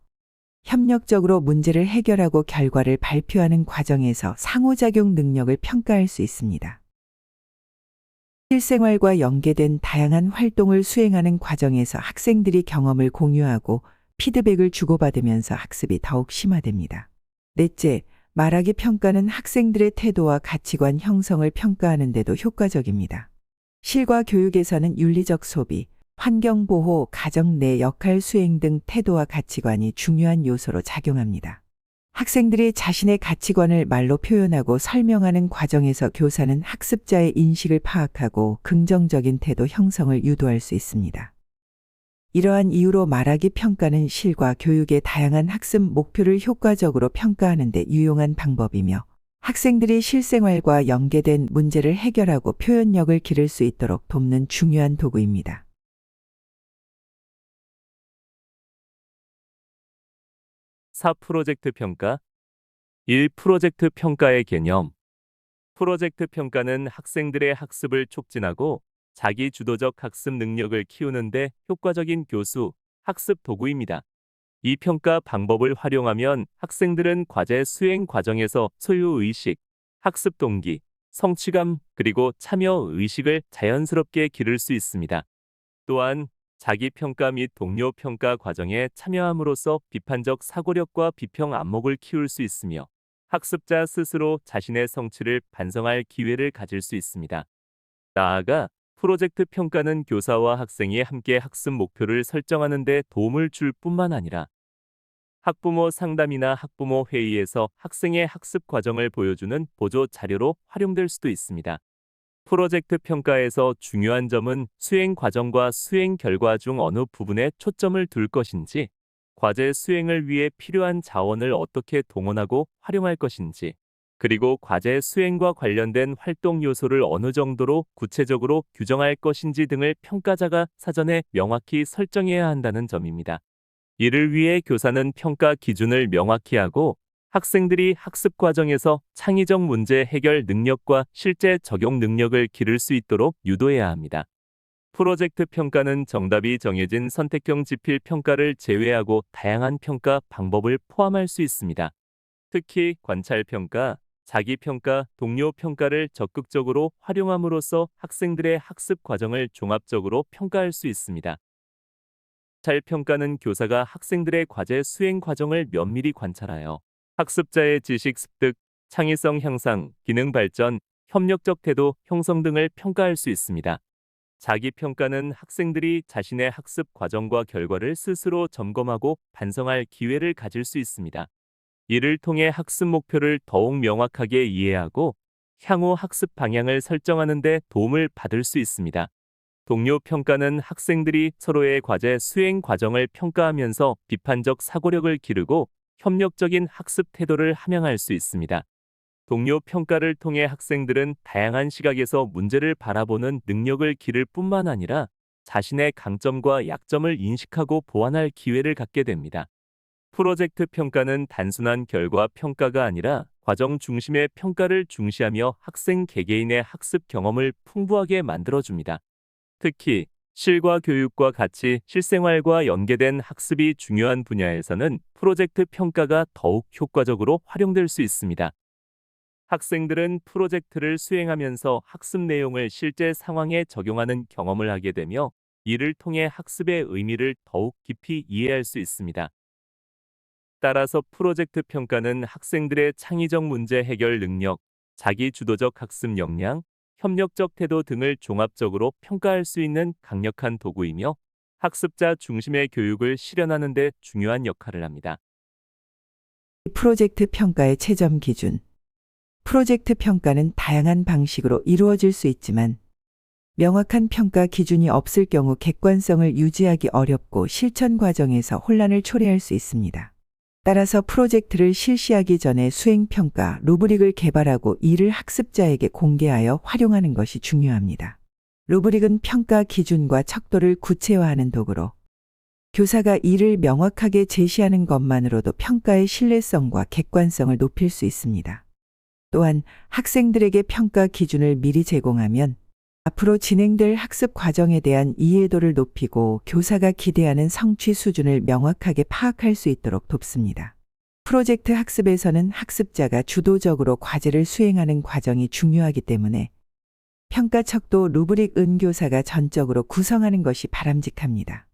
[SPEAKER 2] 협력적으로 문제를 해결하고 결과를 발표하는 과정에서 상호작용 능력을 평가할 수 있습니다. 실생활과 연계된 다양한 활동을 수행하는 과정에서 학생들이 경험을 공유하고 피드백을 주고받으면서 학습이 더욱 심화됩니다. 넷째, 말하기 평가는 학생들의 태도와 가치관 형성을 평가하는 데도 효과적입니다. 실과 교육에서는 윤리적 소비, 환경보호, 가정 내 역할 수행 등 태도와 가치관이 중요한 요소로 작용합니다. 학생들이 자신의 가치관을 말로 표현하고 설명하는 과정에서 교사는 학습자의 인식을 파악하고 긍정적인 태도 형성을 유도할 수 있습니다. 이러한 이유로 말하기 평가는 실과 교육의 다양한 학습 목표를 효과적으로 평가하는 데 유용한 방법이며 학생들이 실생활과 연계된 문제를 해결하고 표현력을 기를 수 있도록 돕는 중요한 도구입니다.
[SPEAKER 1] 4. 프로젝트 평가. 1. 프로젝트 평가의 개념. 프로젝트 평가는 학생들의 학습을 촉진하고 자기 주도적 학습 능력을 키우는 데 효과적인 교수, 학습 도구입니다. 이 평가 방법을 활용하면 학생들은 과제 수행 과정에서 소유의식, 학습 동기, 성취감, 그리고 참여 의식을 자연스럽게 기를 수 있습니다. 또한 자기평가 및 동료 평가 과정에 참여함으로써 비판적 사고력과 비평 안목을 키울 수 있으며 학습자 스스로 자신의 성취를 반성할 기회를 가질 수 있습니다. 나아가 프로젝트 평가는 교사와 학생이 함께 학습 목표를 설정하는 데 도움을 줄 뿐만 아니라 학부모 상담이나 학부모 회의에서 학생의 학습 과정을 보여주는 보조 자료로 활용될 수도 있습니다. 프로젝트 평가에서 중요한 점은 수행 과정과 수행 결과 중 어느 부분에 초점을 둘 것인지, 과제 수행을 위해 필요한 자원을 어떻게 동원하고 활용할 것인지, 그리고 과제 수행과 관련된 활동 요소를 어느 정도로 구체적으로 규정할 것인지 등을 평가자가 사전에 명확히 설정해야 한다는 점입니다. 이를 위해 교사는 평가 기준을 명확히 하고 학생들이 학습 과정에서 창의적 문제 해결 능력과 실제 적용 능력을 기를 수 있도록 유도해야 합니다. 프로젝트 평가는 정답이 정해진 선택형 지필 평가를 제외하고 다양한 평가 방법을 포함할 수 있습니다. 특히 관찰 평가, 자기 평가, 동료 평가를 적극적으로 활용함으로써 학생들의 학습 과정을 종합적으로 평가할 수 있습니다. 관찰 평가는 교사가 학생들의 과제 수행 과정을 면밀히 관찰하여 학습자의 지식 습득, 창의성 향상, 기능 발전, 협력적 태도 형성 등을 평가할 수 있습니다. 자기 평가는 학생들이 자신의 학습 과정과 결과를 스스로 점검하고 반성할 기회를 가질 수 있습니다. 이를 통해 학습 목표를 더욱 명확하게 이해하고 향후 학습 방향을 설정하는 데 도움을 받을 수 있습니다. 동료 평가는 학생들이 서로의 과제 수행 과정을 평가하면서 비판적 사고력을 기르고 협력적인 학습 태도를 함양할 수 있습니다. 동료 평가를 통해 학생들은 다양한 시각에서 문제를 바라보는 능력을 기를 뿐만 아니라 자신의 강점과 약점을 인식하고 보완할 기회를 갖게 됩니다. 프로젝트 평가는 단순한 결과 평가가 아니라 과정 중심의 평가를 중시하며 학생 개개인의 학습 경험을 풍부하게 만들어줍니다. 특히 실과 교육과 같이 실생활과 연계된 학습이 중요한 분야에서는 프로젝트 평가가 더욱 효과적으로 활용될 수 있습니다. 학생들은 프로젝트를 수행하면서 학습 내용을 실제 상황에 적용하는 경험을 하게 되며 이를 통해 학습의 의미를 더욱 깊이 이해할 수 있습니다. 따라서 프로젝트 평가는 학생들의 창의적 문제 해결 능력, 자기 주도적 학습 역량, 협력적 태도 등을 종합적으로 평가할 수 있는 강력한 도구이며 학습자 중심의 교육을 실현하는 데 중요한 역할을 합니다.
[SPEAKER 2] 프로젝트 평가의 채점 기준. 프로젝트 평가는 다양한 방식으로 이루어질 수 있지만 명확한 평가 기준이 없을 경우 객관성을 유지하기 어렵고 실천 과정에서 혼란을 초래할 수 있습니다. 따라서 프로젝트를 실시하기 전에 수행평가 루브릭을 개발하고 이를 학습자에게 공개하여 활용하는 것이 중요합니다. 루브릭은 평가 기준과 척도를 구체화하는 도구로 교사가 이를 명확하게 제시하는 것만으로도 평가의 신뢰성과 객관성을 높일 수 있습니다. 또한 학생들에게 평가 기준을 미리 제공하면 앞으로 진행될 학습 과정에 대한 이해도를 높이고 교사가 기대하는 성취 수준을 명확하게 파악할 수 있도록 돕습니다. 프로젝트 학습에서는 학습자가 주도적으로 과제를 수행하는 과정이 중요하기 때문에 평가 척도 루브릭 교사가 전적으로 구성하는 것이 바람직합니다.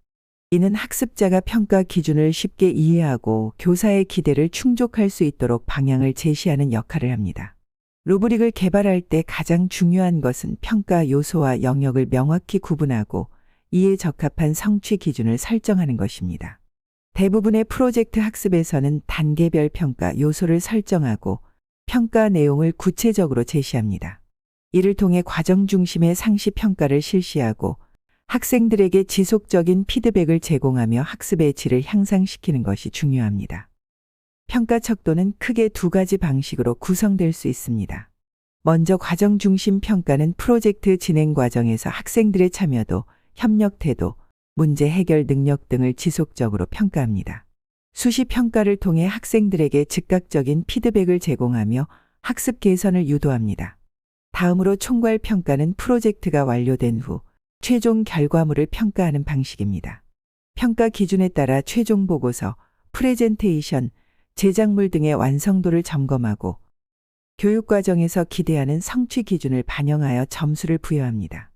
[SPEAKER 2] 이는 학습자가 평가 기준을 쉽게 이해하고 교사의 기대를 충족할 수 있도록 방향을 제시하는 역할을 합니다. 루브릭을 개발할 때 가장 중요한 것은 평가 요소와 영역을 명확히 구분하고 이에 적합한 성취 기준을 설정하는 것입니다. 대부분의 프로젝트 학습에서는 단계별 평가 요소를 설정하고 평가 내용을 구체적으로 제시합니다. 이를 통해 과정 중심의 상시 평가를 실시하고 학생들에게 지속적인 피드백을 제공하며 학습의 질을 향상시키는 것이 중요합니다. 평가 척도는 크게 두 가지 방식으로 구성될 수 있습니다. 먼저 과정 중심 평가는 프로젝트 진행 과정에서 학생들의 참여도, 협력 태도, 문제 해결 능력 등을 지속적으로 평가합니다. 수시 평가를 통해 학생들에게 즉각적인 피드백을 제공하며 학습 개선을 유도합니다. 다음으로 총괄 평가는 프로젝트가 완료된 후 최종 결과물을 평가하는 방식입니다. 평가 기준에 따라 최종 보고서, 프레젠테이션, 제작물 등의 완성도를 점검하고 교육 과정에서 기대하는 성취 기준을 반영하여 점수를 부여합니다.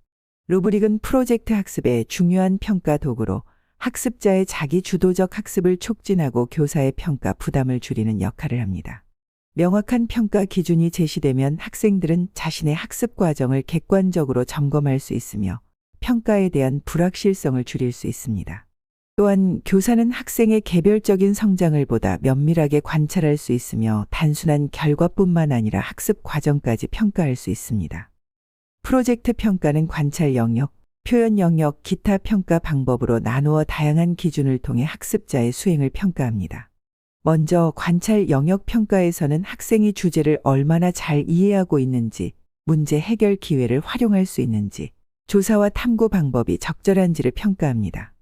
[SPEAKER 2] 루브릭은 프로젝트 학습의 중요한 평가 도구로 학습자의 자기 주도적 학습을 촉진하고 교사의 평가 부담을 줄이는 역할을 합니다. 명확한 평가 기준이 제시되면 학생들은 자신의 학습 과정을 객관적으로 점검할 수 있으며 평가에 대한 불확실성을 줄일 수 있습니다. 또한 교사는 학생의 개별적인 성장을 보다 면밀하게 관찰할 수 있으며 단순한 결과뿐만 아니라 학습 과정까지 평가할 수 있습니다. 프로젝트 평가는 관찰 영역, 표현 영역, 기타 평가 방법으로 나누어 다양한 기준을 통해 학습자의 수행을 평가합니다. 먼저 관찰 영역 평가에서는 학생이 주제를 얼마나 잘 이해하고 있는지, 문제 해결 기회를 활용할 수 있는지, 조사와 탐구 방법이 적절한지를 평가합니다.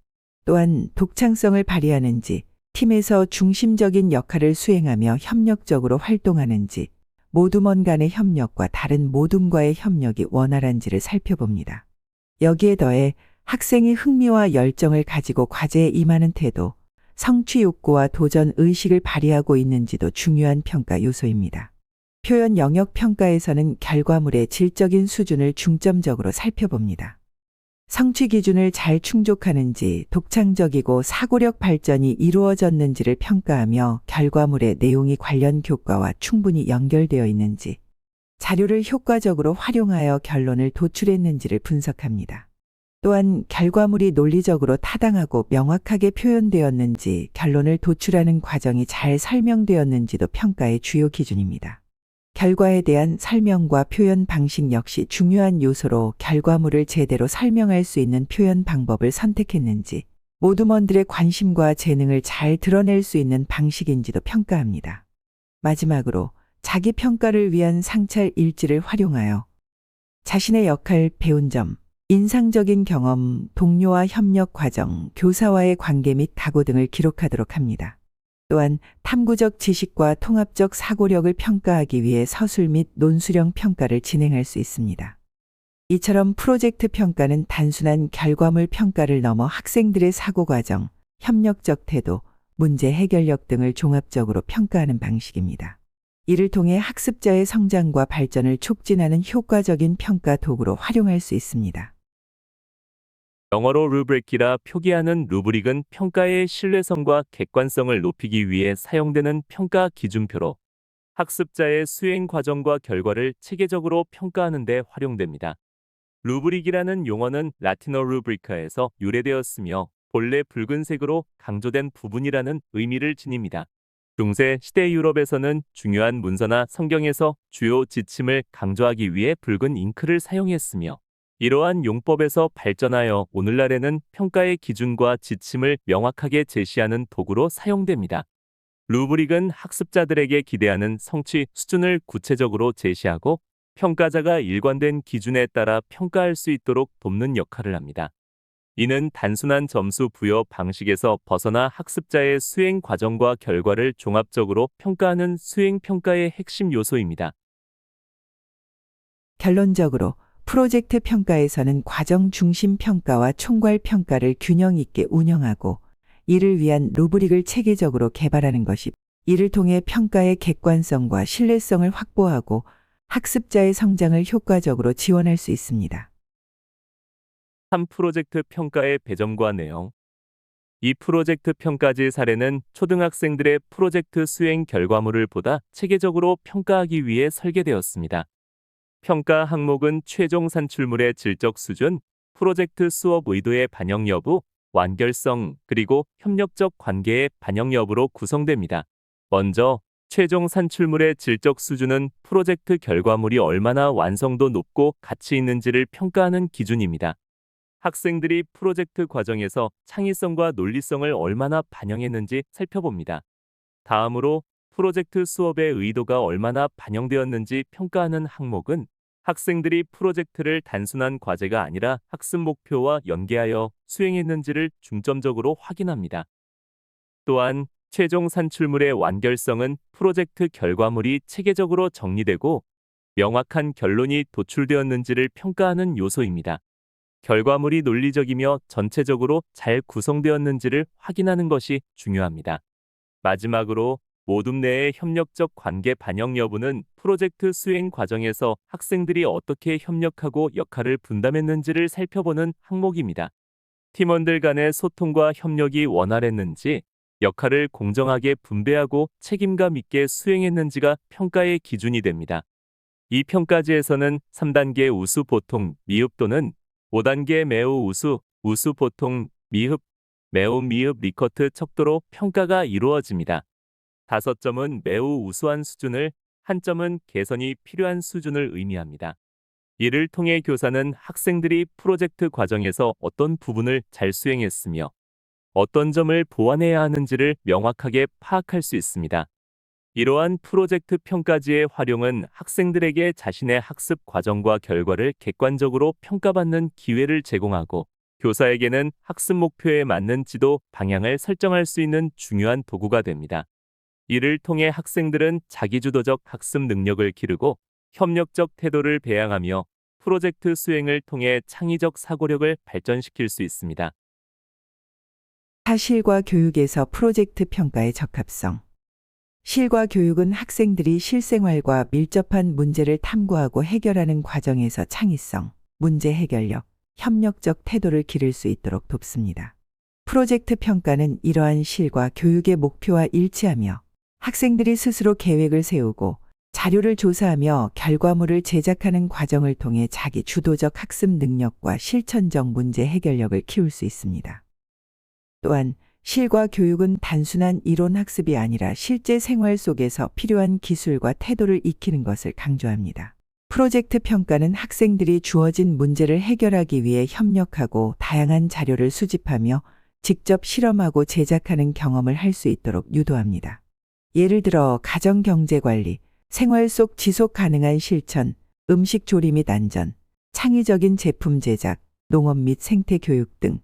[SPEAKER 2] 또한 독창성을 발휘하는지, 팀에서 중심적인 역할을 수행하며 협력적으로 활동하는지, 모둠원 간의 협력과 다른 모둠과의 협력이 원활한지를 살펴봅니다. 여기에 더해 학생이 흥미와 열정을 가지고 과제에 임하는 태도, 성취 욕구와 도전 의식을 발휘하고 있는지도 중요한 평가 요소입니다. 표현 영역 평가에서는 결과물의 질적인 수준을 중점적으로 살펴봅니다. 성취 기준을 잘 충족하는지, 독창적이고 사고력 발전이 이루어졌는지를 평가하며 결과물의 내용이 관련 교과와 충분히 연결되어 있는지, 자료를 효과적으로 활용하여 결론을 도출했는지를 분석합니다. 또한 결과물이 논리적으로 타당하고 명확하게 표현되었는지, 결론을 도출하는 과정이 잘 설명되었는지도 평가의 주요 기준입니다. 결과에 대한 설명과 표현 방식 역시 중요한 요소로 결과물을 제대로 설명할 수 있는 표현 방법을 선택했는지, 모둠원들의 관심과 재능을 잘 드러낼 수 있는 방식인지도 평가합니다. 마지막으로 자기 평가를 위한 상찰 일지를 활용하여 자신의 역할, 배운 점, 인상적인 경험, 동료와 협력 과정, 교사와의 관계 및 각오 등을 기록하도록 합니다. 또한 탐구적 지식과 통합적 사고력을 평가하기 위해 서술 및 논술형 평가를 진행할 수 있습니다. 이처럼 프로젝트 평가는 단순한 결과물 평가를 넘어 학생들의 사고 과정, 협력적 태도, 문제 해결력 등을 종합적으로 평가하는 방식입니다. 이를 통해 학습자의 성장과 발전을 촉진하는 효과적인 평가 도구로 활용할 수 있습니다.
[SPEAKER 1] 영어로 루브릭이라 표기하는 루브릭은 평가의 신뢰성과 객관성을 높이기 위해 사용되는 평가 기준표로 학습자의 수행 과정과 결과를 체계적으로 평가하는 데 활용됩니다. 루브릭이라는 용어는 라틴어 루브리카에서 유래되었으며 본래 붉은색으로 강조된 부분이라는 의미를 지닙니다. 중세 시대 유럽에서는 중요한 문서나 성경에서 주요 지침을 강조하기 위해 붉은 잉크를 사용했으며 이러한 용법에서 발전하여 오늘날에는 평가의 기준과 지침을 명확하게 제시하는 도구로 사용됩니다. 루브릭은 학습자들에게 기대하는 성취 수준을 구체적으로 제시하고 평가자가 일관된 기준에 따라 평가할 수 있도록 돕는 역할을 합니다. 이는 단순한 점수 부여 방식에서 벗어나 학습자의 수행 과정과 결과를 종합적으로 평가하는 수행 평가의 핵심 요소입니다.
[SPEAKER 2] 결론적으로 프로젝트 평가에서는 과정 중심 평가와 총괄 평가를 균형 있게 운영하고 이를 위한 루브릭을 체계적으로 개발하는 것이 이를 통해 평가의 객관성과 신뢰성을 확보하고 학습자의 성장을 효과적으로 지원할 수 있습니다.
[SPEAKER 1] 3. 프로젝트 평가의 배점과 내용. 이 프로젝트 평가지 사례는 초등학생들의 프로젝트 수행 결과물을 보다 체계적으로 평가하기 위해 설계되었습니다. 평가 항목은 최종 산출물의 질적 수준, 프로젝트 수업 의도의 반영 여부, 완결성, 그리고 협력적 관계의 반영 여부로 구성됩니다. 먼저 최종 산출물의 질적 수준은 프로젝트 결과물이 얼마나 완성도 높고 가치 있는지를 평가하는 기준입니다. 학생들이 프로젝트 과정에서 창의성과 논리성을 얼마나 반영했는지 살펴봅니다. 다음으로 프로젝트 수업의 의도가 얼마나 반영되었는지 평가하는 항목은 학생들이 프로젝트를 단순한 과제가 아니라 학습 목표와 연계하여 수행했는지를 중점적으로 확인합니다. 또한 최종 산출물의 완결성은 프로젝트 결과물이 체계적으로 정리되고 명확한 결론이 도출되었는지를 평가하는 요소입니다. 결과물이 논리적이며 전체적으로 잘 구성되었는지를 확인하는 것이 중요합니다. 마지막으로 모둠 내의 협력적 관계 반영 여부는 프로젝트 수행 과정에서 학생들이 어떻게 협력하고 역할을 분담했는지를 살펴보는 항목입니다. 팀원들 간의 소통과 협력이 원활했는지, 역할을 공정하게 분배하고 책임감 있게 수행했는지가 평가의 기준이 됩니다. 이 평가지에서는 3단계 우수 보통 미흡 또는 5단계 매우 우수, 우수 보통 미흡, 매우 미흡 리커트 척도로 평가가 이루어집니다. 5점은 매우 우수한 수준을, 1점은 개선이 필요한 수준을 의미합니다. 이를 통해 교사는 학생들이 프로젝트 과정에서 어떤 부분을 잘 수행했으며 어떤 점을 보완해야 하는지를 명확하게 파악할 수 있습니다. 이러한 프로젝트 평가지의 활용은 학생들에게 자신의 학습 과정과 결과를 객관적으로 평가받는 기회를 제공하고 교사에게는 학습 목표에 맞는 지도 방향을 설정할 수 있는 중요한 도구가 됩니다. 이를 통해 학생들은 자기주도적 학습 능력을 기르고 협력적 태도를 배양하며 프로젝트 수행을 통해 창의적 사고력을 발전시킬 수 있습니다.
[SPEAKER 2] 사실과 교육에서 프로젝트 평가의 적합성. 실과 교육은 학생들이 실생활과 밀접한 문제를 탐구하고 해결하는 과정에서 창의성, 문제 해결력, 협력적 태도를 기를 수 있도록 돕습니다. 프로젝트 평가는 이러한 실과 교육의 목표와 일치하며 학생들이 스스로 계획을 세우고 자료를 조사하며 결과물을 제작하는 과정을 통해 자기 주도적 학습 능력과 실천적 문제 해결력을 키울 수 있습니다. 또한 실과 교육은 단순한 이론 학습이 아니라 실제 생활 속에서 필요한 기술과 태도를 익히는 것을 강조합니다. 프로젝트 평가는 학생들이 주어진 문제를 해결하기 위해 협력하고 다양한 자료를 수집하며 직접 실험하고 제작하는 경험을 할 수 있도록 유도합니다. 예를 들어 가정 경제 관리, 생활 속 지속 가능한 실천, 음식 조리 및 안전, 창의적인 제품 제작, 농업 및 생태 교육 등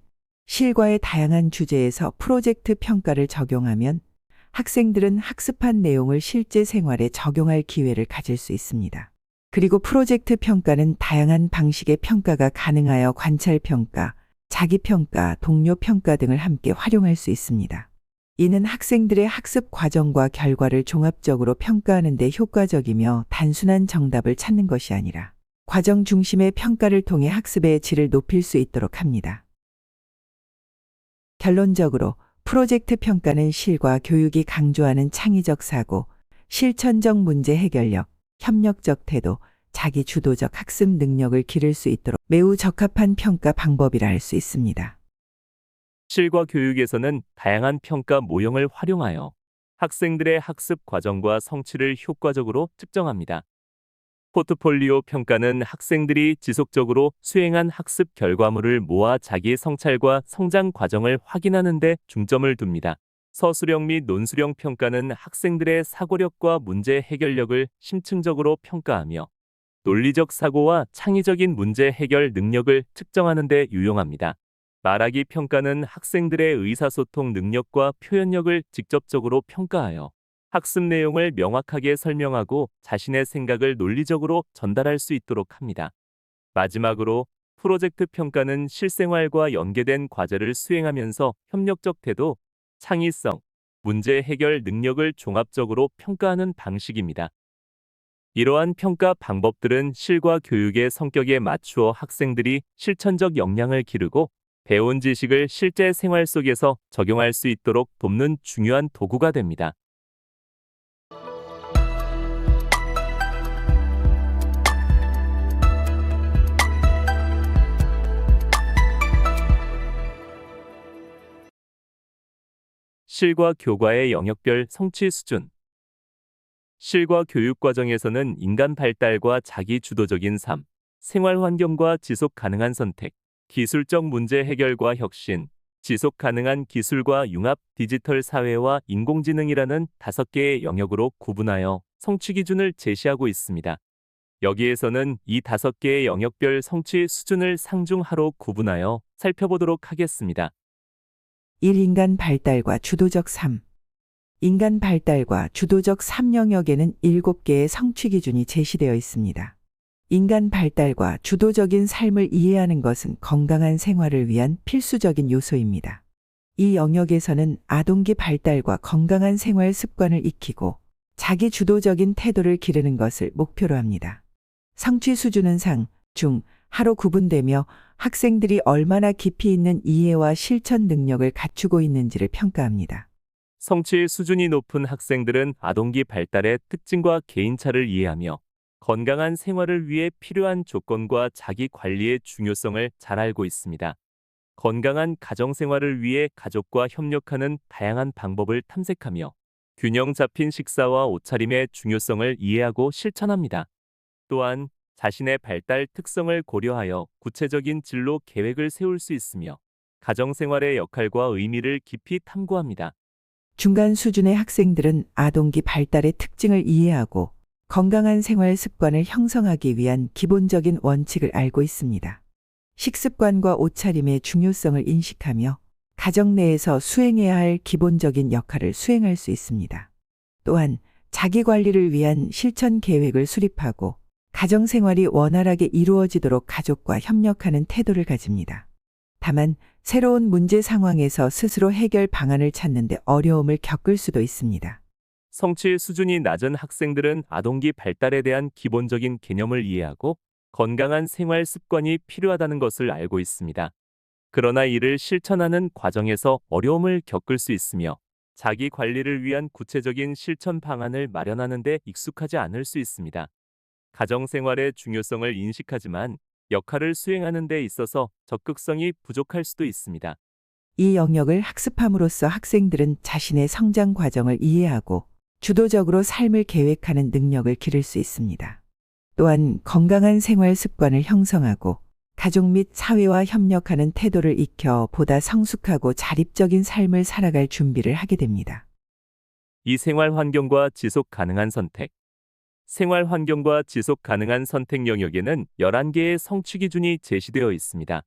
[SPEAKER 2] 실과의 다양한 주제에서 프로젝트 평가를 적용하면 학생들은 학습한 내용을 실제 생활에 적용할 기회를 가질 수 있습니다. 그리고 프로젝트 평가는 다양한 방식의 평가가 가능하여 관찰 평가, 자기 평가, 동료 평가 등을 함께 활용할 수 있습니다. 이는 학생들의 학습 과정과 결과를 종합적으로 평가하는 데 효과적이며 단순한 정답을 찾는 것이 아니라 과정 중심의 평가를 통해 학습의 질을 높일 수 있도록 합니다. 결론적으로 프로젝트 평가는 실과 교육이 강조하는 창의적 사고, 실천적 문제 해결력, 협력적 태도, 자기 주도적 학습 능력을 기를 수 있도록 매우 적합한 평가 방법이라 할 수 있습니다.
[SPEAKER 1] 실과 교육에서는 다양한 평가 모형을 활용하여 학생들의 학습 과정과 성취를 효과적으로 측정합니다. 포트폴리오 평가는 학생들이 지속적으로 수행한 학습 결과물을 모아 자기 성찰과 성장 과정을 확인하는 데 중점을 둡니다. 서술형 및 논술형 평가는 학생들의 사고력과 문제 해결력을 심층적으로 평가하며 논리적 사고와 창의적인 문제 해결 능력을 측정하는 데 유용합니다. 말하기 평가는 학생들의 의사소통 능력과 표현력을 직접적으로 평가하여 학습 내용을 명확하게 설명하고 자신의 생각을 논리적으로 전달할 수 있도록 합니다. 마지막으로 프로젝트 평가는 실생활과 연계된 과제를 수행하면서 협력적 태도, 창의성, 문제 해결 능력을 종합적으로 평가하는 방식입니다. 이러한 평가 방법들은 실과 교육의 성격에 맞추어 학생들이 실천적 역량을 기르고 배운 지식을 실제 생활 속에서 적용할 수 있도록 돕는 중요한 도구가 됩니다. 실과 교과의 영역별 성취 수준. 실과 교육 과정에서는 인간 발달과 자기 주도적인 삶, 생활 환경과 지속 가능한 선택, 기술적 문제 해결과 혁신, 지속 가능한 기술과 융합, 디지털 사회와 인공지능이라는 5개의 영역으로 구분하여 성취 기준을 제시하고 있습니다. 여기에서는 이 5개의 영역별 성취 수준을 상중하로 구분하여 살펴보도록 하겠습니다.
[SPEAKER 2] 1. 인간 발달과 주도적 삶. 인간 발달과 주도적 삶 영역에는 7개의 성취 기준이 제시되어 있습니다. 인간 발달과 주도적인 삶을 이해하는 것은 건강한 생활을 위한 필수적인 요소입니다. 이 영역에서는 아동기 발달과 건강한 생활 습관을 익히고 자기 주도적인 태도를 기르는 것을 목표로 합니다. 성취 수준은 상, 중, 하로 구분되며 학생들이 얼마나 깊이 있는 이해와 실천 능력을 갖추고 있는지를 평가합니다.
[SPEAKER 1] 성취 수준이 높은 학생들은 아동기 발달의 특징과 개인차를 이해하며 건강한 생활을 위해 필요한 조건과 자기 관리의 중요성을 잘 알고 있습니다. 건강한 가정생활을 위해 가족과 협력하는 다양한 방법을 탐색하며 균형 잡힌 식사와 옷차림의 중요성을 이해하고 실천합니다. 또한 자신의 발달 특성을 고려하여 구체적인 진로 계획을 세울 수 있으며 가정생활의 역할과 의미를 깊이 탐구합니다.
[SPEAKER 2] 중간 수준의 학생들은 아동기 발달의 특징을 이해하고 건강한 생활 습관을 형성하기 위한 기본적인 원칙을 알고 있습니다. 식습관과 옷차림의 중요성을 인식하며 가정 내에서 수행해야 할 기본적인 역할을 수행할 수 있습니다. 또한 자기 관리를 위한 실천 계획을 수립하고 가정생활이 원활하게 이루어지도록 가족과 협력하는 태도를 가집니다. 다만 새로운 문제 상황에서 스스로 해결 방안을 찾는 데 어려움을 겪을 수도 있습니다.
[SPEAKER 1] 성취 수준이 낮은 학생들은 아동기 발달에 대한 기본적인 개념을 이해하고 건강한 생활 습관이 필요하다는 것을 알고 있습니다. 그러나 이를 실천하는 과정에서 어려움을 겪을 수 있으며 자기 관리를 위한 구체적인 실천 방안을 마련하는 데 익숙하지 않을 수 있습니다. 가정생활의 중요성을 인식하지만 역할을 수행하는 데 있어서 적극성이 부족할 수도 있습니다.
[SPEAKER 2] 이 영역을 학습함으로써 학생들은 자신의 성장 과정을 이해하고 주도적으로 삶을 계획하는 능력을 기를 수 있습니다. 또한 건강한 생활 습관을 형성하고 가족 및 사회와 협력하는 태도를 익혀 보다 성숙하고 자립적인 삶을 살아갈 준비를 하게 됩니다.
[SPEAKER 1] 이 생활 환경과 지속 가능한 선택. 생활 환경과 지속 가능한 선택 영역에는 11개의 성취 기준이 제시되어 있습니다.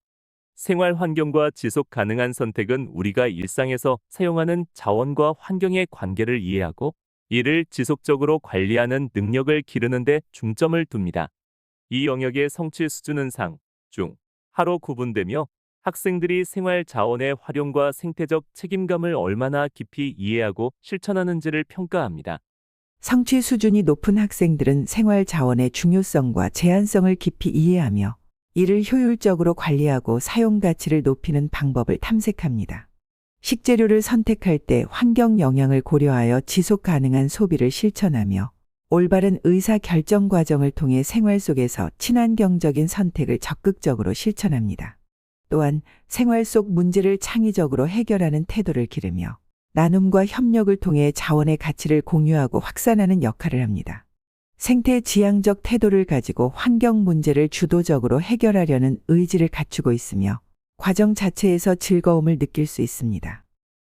[SPEAKER 1] 생활 환경과 지속 가능한 선택은 우리가 일상에서 사용하는 자원과 환경의 관계를 이해하고 이를 지속적으로 관리하는 능력을 기르는 데 중점을 둡니다. 이 영역의 성취 수준은 상, 중, 하로 구분되며 학생들이 생활 자원의 활용과 생태적 책임감을 얼마나 깊이 이해하고 실천하는지를 평가합니다.
[SPEAKER 2] 성취 수준이 높은 학생들은 생활 자원의 중요성과 제한성을 깊이 이해하며 이를 효율적으로 관리하고 사용 가치를 높이는 방법을 탐색합니다. 식재료를 선택할 때 환경 영향을 고려하여 지속 가능한 소비를 실천하며 올바른 의사 결정 과정을 통해 생활 속에서 친환경적인 선택을 적극적으로 실천합니다. 또한 생활 속 문제를 창의적으로 해결하는 태도를 기르며 나눔과 협력을 통해 자원의 가치를 공유하고 확산하는 역할을 합니다. 생태 지향적 태도를 가지고 환경 문제를 주도적으로 해결하려는 의지를 갖추고 있으며 과정 자체에서 즐거움을 느낄 수 있습니다.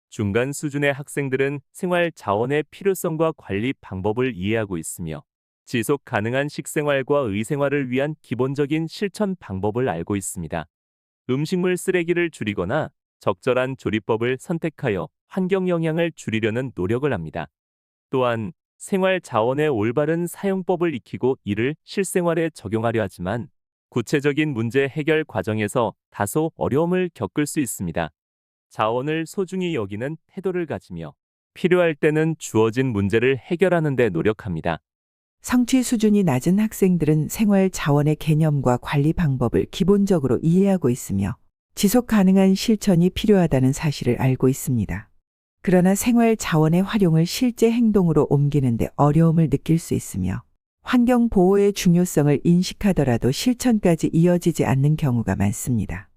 [SPEAKER 1] 중간 수준의 학생들은 생활 자원의 필요성과 관리 방법을 이해하고 있으며 지속 가능한 식생활과 의생활을 위한 기본적인 실천 방법을 알고 있습니다. 음식물 쓰레기를 줄이거나 적절한 조리법을 선택하여 환경 영향을 줄이려는 노력을 합니다. 또한 생활 자원의 올바른 사용법을 익히고 이를 실생활에 적용하려 하지만 구체적인 문제 해결 과정에서 다소 어려움을 겪을 수 있습니다. 자원을 소중히 여기는 태도를 가지며 필요할 때는 주어진 문제를 해결하는 데 노력합니다.
[SPEAKER 2] 성취 수준이 낮은 학생들은 생활 자원의 개념과 관리 방법을 기본적으로 이해하고 있으며 지속 가능한 실천이 필요하다는 사실을 알고 있습니다. 그러나 생활 자원의 활용을 실제 행동으로 옮기는 데 어려움을 느낄 수 있으며 환경 보호의 중요성을 인식하더라도 실천까지 이어지지 않는 경우가 많습니다.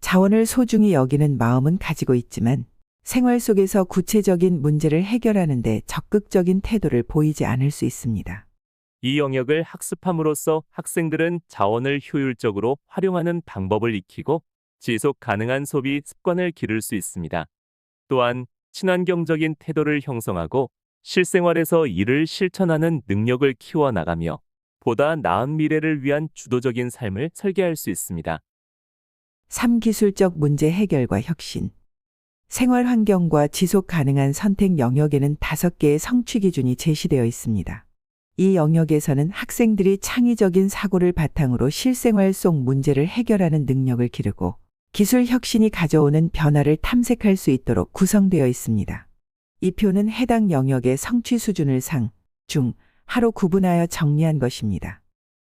[SPEAKER 2] 자원을 소중히 여기는 마음은 가지고 있지만 생활 속에서 구체적인 문제를 해결하는 데 적극적인 태도를 보이지 않을 수 있습니다.
[SPEAKER 1] 이 영역을 학습함으로써 학생들은 자원을 효율적으로 활용하는 방법을 익히고 지속 가능한 소비 습관을 기를 수 있습니다. 또한 친환경적인 태도를 형성하고 실생활에서 이를 실천하는 능력을 키워나가며 보다 나은 미래를 위한 주도적인 삶을 설계할 수 있습니다.
[SPEAKER 2] 3. 기술적 문제 해결과 혁신. 생활 환경과 지속 가능한 선택 영역에는 5개의 성취 기준이 제시되어 있습니다. 이 영역에서는 학생들이 창의적인 사고를 바탕으로 실생활 속 문제를 해결하는 능력을 기르고 기술 혁신이 가져오는 변화를 탐색할 수 있도록 구성되어 있습니다. 이 표는 해당 영역의 성취 수준을 상, 중, 하로 구분하여 정리한 것입니다.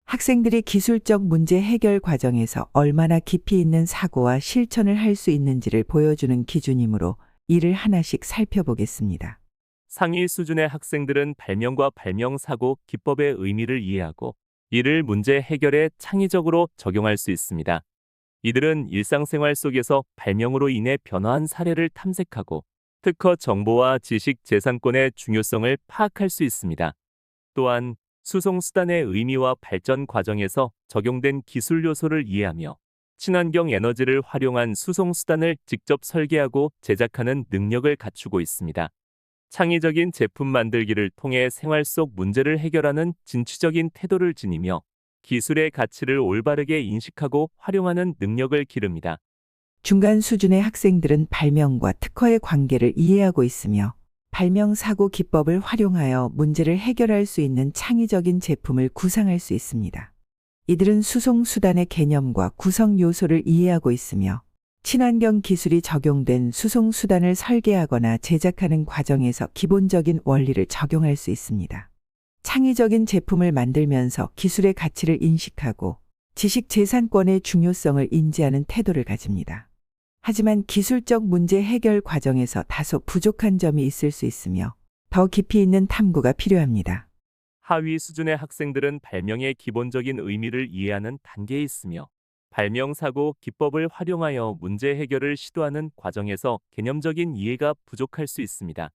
[SPEAKER 2] 학생들이 기술적 문제 해결 과정에서 얼마나 깊이 있는 사고와 실천을 할 수 있는지를 보여주는 기준이므로 이를 하나씩 살펴보겠습니다.
[SPEAKER 1] 상위 수준의 학생들은 발명과 발명 사고 기법의 의미를 이해하고 이를 문제 해결에 창의적으로 적용할 수 있습니다. 이들은 일상생활 속에서 발명으로 인해 변화한 사례를 탐색하고 특허 정보와 지식 재산권의 중요성을 파악할 수 있습니다. 또한 수송수단의 의미와 발전 과정에서 적용된 기술 요소를 이해하며 친환경 에너지를 활용한 수송수단을 직접 설계하고 제작하는 능력을 갖추고 있습니다. 창의적인 제품 만들기를 통해 생활 속 문제를 해결하는 진취적인 태도를 지니며 기술의 가치를 올바르게 인식하고 활용하는 능력을 기릅니다.
[SPEAKER 2] 중간 수준의 학생들은 발명과 특허의 관계를 이해하고 있으며 발명 사고 기법을 활용하여 문제를 해결할 수 있는 창의적인 제품을 구상할 수 있습니다. 이들은 수송 수단의 개념과 구성 요소를 이해하고 있으며 친환경 기술이 적용된 수송 수단을 설계하거나 제작하는 과정에서 기본적인 원리를 적용할 수 있습니다. 창의적인 제품을 만들면서 기술의 가치를 인식하고 지식 재산권의 중요성을 인지하는 태도를 가집니다. 하지만 기술적 문제 해결 과정에서 다소 부족한 점이 있을 수 있으며 더 깊이 있는 탐구가 필요합니다.
[SPEAKER 1] 하위 수준의 학생들은 발명의 기본적인 의미를 이해하는 단계에 있으며 발명 사고 기법을 활용하여 문제 해결을 시도하는 과정에서 개념적인 이해가 부족할 수 있습니다.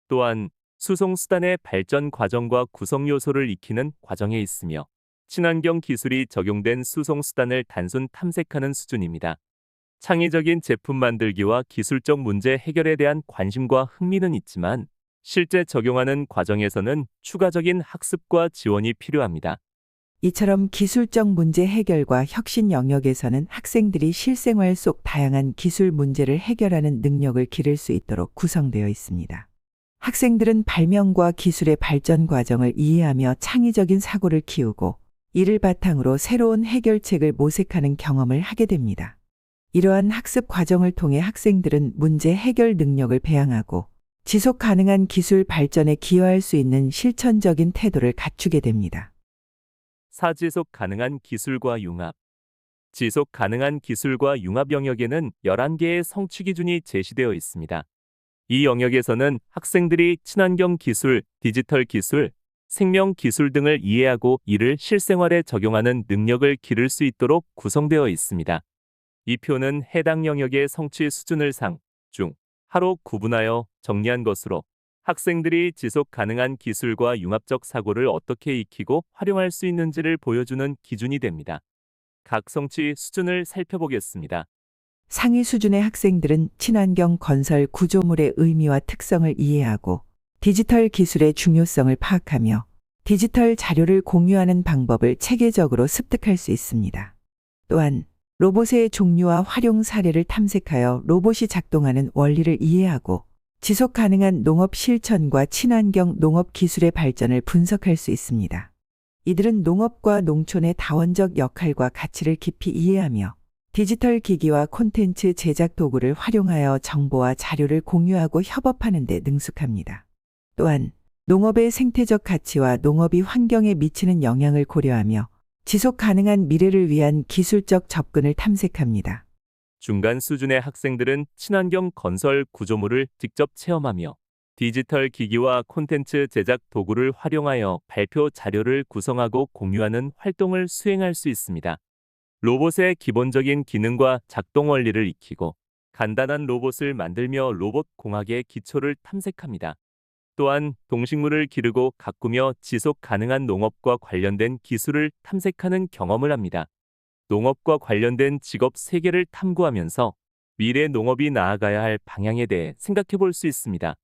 [SPEAKER 1] 또한 수송수단의 발전 과정과 구성 요소를 익히는 과정에 있으며 친환경 기술이 적용된 수송수단을 단순 탐색하는 수준입니다. 창의적인 제품 만들기와 기술적 문제 해결에 대한 관심과 흥미는 있지만 실제 적용하는 과정에서는 추가적인 학습과 지원이 필요합니다.
[SPEAKER 2] 이처럼 기술적 문제 해결과 혁신 영역에서는 학생들이 실생활 속 다양한 기술 문제를 해결하는 능력을 기를 수 있도록 구성되어 있습니다. 학생들은 발명과 기술의 발전 과정을 이해하며 창의적인 사고를 키우고 이를 바탕으로 새로운 해결책을 모색하는 경험을 하게 됩니다. 이러한 학습 과정을 통해 학생들은 문제 해결 능력을 배양하고 지속 가능한 기술 발전에 기여할 수 있는 실천적인 태도를 갖추게 됩니다.
[SPEAKER 1] 4. 지속 가능한 기술과 융합. 지속 가능한 기술과 융합 영역에는 11개의 성취 기준이 제시되어 있습니다. 이 영역에서는 학생들이 친환경 기술, 디지털 기술, 생명 기술 등을 이해하고 이를 실생활에 적용하는 능력을 기를 수 있도록 구성되어 있습니다. 이 표는 해당 영역의 성취 수준을 상, 중, 하로 구분하여 정리한 것으로 학생들이 지속 가능한 기술과 융합적 사고를 어떻게 익히고 활용할 수 있는지를 보여주는 기준이 됩니다. 각 성취 수준을 살펴보겠습니다.
[SPEAKER 2] 상위 수준의 학생들은 친환경 건설 구조물의 의미와 특성을 이해하고 디지털 기술의 중요성을 파악하며 디지털 자료를 공유하는 방법을 체계적으로 습득할 수 있습니다. 또한 로봇의 종류와 활용 사례를 탐색하여 로봇이 작동하는 원리를 이해하고 지속 가능한 농업 실천과 친환경 농업 기술의 발전을 분석할 수 있습니다. 이들은 농업과 농촌의 다원적 역할과 가치를 깊이 이해하며 디지털 기기와 콘텐츠 제작 도구를 활용하여 정보와 자료를 공유하고 협업하는 데 능숙합니다. 또한 농업의 생태적 가치와 농업이 환경에 미치는 영향을 고려하며 지속 가능한 미래를 위한 기술적 접근을 탐색합니다.
[SPEAKER 1] 중간 수준의 학생들은 친환경 건설 구조물을 직접 체험하며 디지털 기기와 콘텐츠 제작 도구를 활용하여 발표 자료를 구성하고 공유하는 활동을 수행할 수 있습니다. 로봇의 기본적인 기능과 작동 원리를 익히고 간단한 로봇을 만들며 로봇 공학의 기초를 탐색합니다. 또한 동식물을 기르고 가꾸며 지속 가능한 농업과 관련된 기술을 탐색하는 경험을 합니다. 농업과 관련된 직업 세계를 탐구하면서 미래 농업이 나아가야 할 방향에 대해 생각해 볼 수 있습니다.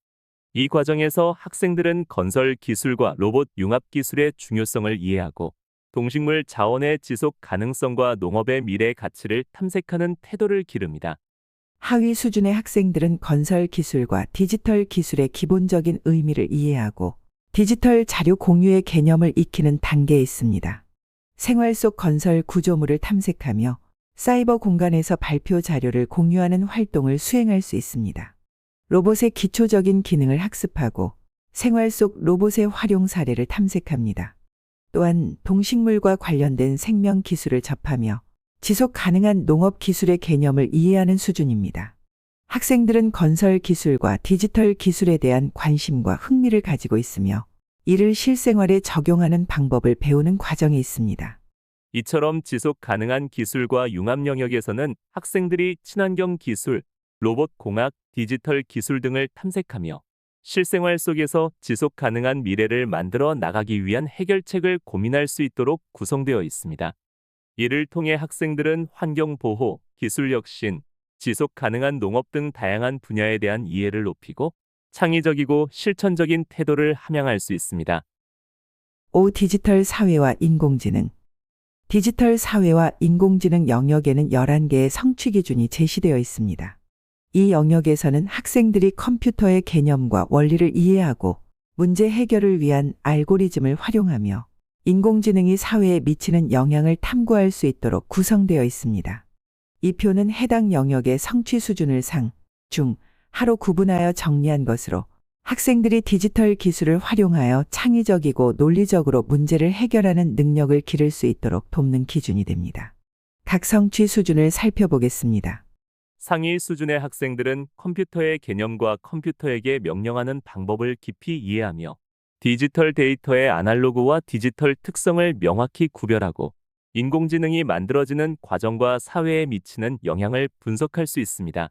[SPEAKER 1] 이 과정에서 학생들은 건설 기술과 로봇 융합 기술의 중요성을 이해하고 동식물 자원의 지속 가능성과 농업의 미래 가치를 탐색하는 태도를 기릅니다.
[SPEAKER 2] 하위 수준의 학생들은 건설 기술과 디지털 기술의 기본적인 의미를 이해하고 디지털 자료 공유의 개념을 익히는 단계에 있습니다. 생활 속 건설 구조물을 탐색하며 사이버 공간에서 발표 자료를 공유하는 활동을 수행할 수 있습니다. 로봇의 기초적인 기능을 학습하고 생활 속 로봇의 활용 사례를 탐색합니다. 또한 동식물과 관련된 생명 기술을 접하며 지속 가능한 농업 기술의 개념을 이해하는 수준입니다. 학생들은 건설 기술과 디지털 기술에 대한 관심과 흥미를 가지고 있으며 이를 실생활에 적용하는 방법을 배우는 과정에 있습니다.
[SPEAKER 1] 이처럼 지속 가능한 기술과 융합 영역에서는 학생들이 친환경 기술, 로봇 공학, 디지털 기술 등을 탐색하며 실생활 속에서 지속 가능한 미래를 만들어 나가기 위한 해결책을 고민할 수 있도록 구성되어 있습니다. 이를 통해 학생들은 환경 보호, 기술 혁신, 지속 가능한 농업 등 다양한 분야에 대한 이해를 높이고 창의적이고 실천적인 태도를 함양할 수 있습니다.
[SPEAKER 2] 5. 디지털 사회와 인공지능. 디지털 사회와 인공지능 영역에는 11개의 성취 기준이 제시되어 있습니다. 이 영역에서는 학생들이 컴퓨터의 개념과 원리를 이해하고 문제 해결을 위한 알고리즘을 활용하며 인공지능이 사회에 미치는 영향을 탐구할 수 있도록 구성되어 있습니다. 이 표는 해당 영역의 성취 수준을 상, 중, 하로 구분하여 정리한 것으로 학생들이 디지털 기술을 활용하여 창의적이고 논리적으로 문제를 해결하는 능력을 기를 수 있도록 돕는 기준이 됩니다. 각 성취 수준을 살펴보겠습니다.
[SPEAKER 1] 상위 수준의 학생들은 컴퓨터의 개념과 컴퓨터에게 명령하는 방법을 깊이 이해하며 디지털 데이터의 아날로그와 디지털 특성을 명확히 구별하고 인공지능이 만들어지는 과정과 사회에 미치는 영향을 분석할 수 있습니다.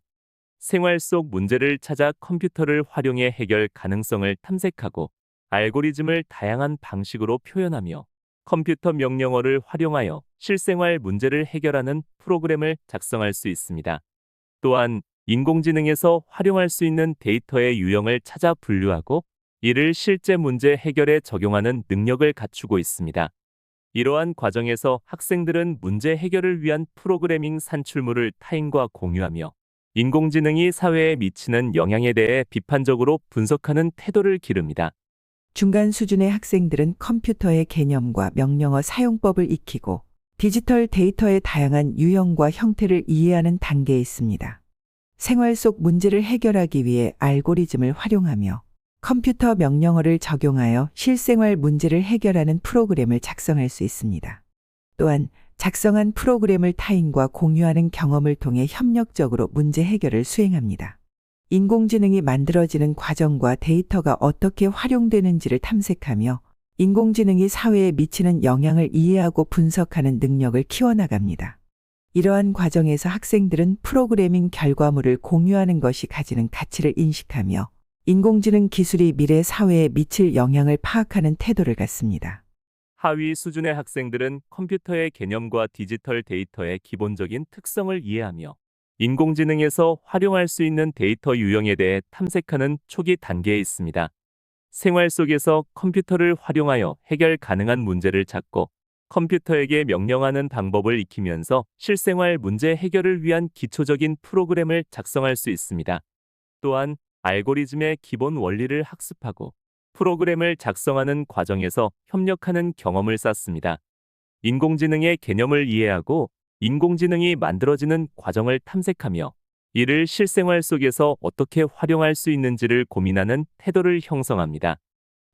[SPEAKER 1] 생활 속 문제를 찾아 컴퓨터를 활용해 해결 가능성을 탐색하고 알고리즘을 다양한 방식으로 표현하며 컴퓨터 명령어를 활용하여 실생활 문제를 해결하는 프로그램을 작성할 수 있습니다. 또한 인공지능에서 활용할 수 있는 데이터의 유형을 찾아 분류하고 이를 실제 문제 해결에 적용하는 능력을 갖추고 있습니다. 이러한 과정에서 학생들은 문제 해결을 위한 프로그래밍 산출물을 타인과 공유하며 인공지능이 사회에 미치는 영향에 대해 비판적으로 분석하는 태도를 기릅니다.
[SPEAKER 2] 중간 수준의 학생들은 컴퓨터의 개념과 명령어 사용법을 익히고 디지털 데이터의 다양한 유형과 형태를 이해하는 단계에 있습니다. 생활 속 문제를 해결하기 위해 알고리즘을 활용하며 컴퓨터 명령어를 적용하여 실생활 문제를 해결하는 프로그램을 작성할 수 있습니다. 또한 작성한 프로그램을 타인과 공유하는 경험을 통해 협력적으로 문제 해결을 수행합니다. 인공지능이 만들어지는 과정과 데이터가 어떻게 활용되는지를 탐색하며 인공지능이 사회에 미치는 영향을 이해하고 분석하는 능력을 키워나갑니다. 이러한 과정에서 학생들은 프로그래밍 결과물을 공유하는 것이 가지는 가치를 인식하며 인공지능 기술이 미래 사회에 미칠 영향을 파악하는 태도를 갖습니다.
[SPEAKER 1] 하위 수준의 학생들은 컴퓨터의 개념과 디지털 데이터의 기본적인 특성을 이해하며 인공지능에서 활용할 수 있는 데이터 유형에 대해 탐색하는 초기 단계에 있습니다. 생활 속에서 컴퓨터를 활용하여 해결 가능한 문제를 찾고 컴퓨터에게 명령하는 방법을 익히면서 실생활 문제 해결을 위한 기초적인 프로그램을 작성할 수 있습니다. 또한 알고리즘의 기본 원리를 학습하고 프로그램을 작성하는 과정에서 협력하는 경험을 쌓습니다. 인공지능의 개념을 이해하고 인공지능이 만들어지는 과정을 탐색하며 이를 실생활 속에서 어떻게 활용할 수 있는지를 고민하는 태도를 형성합니다.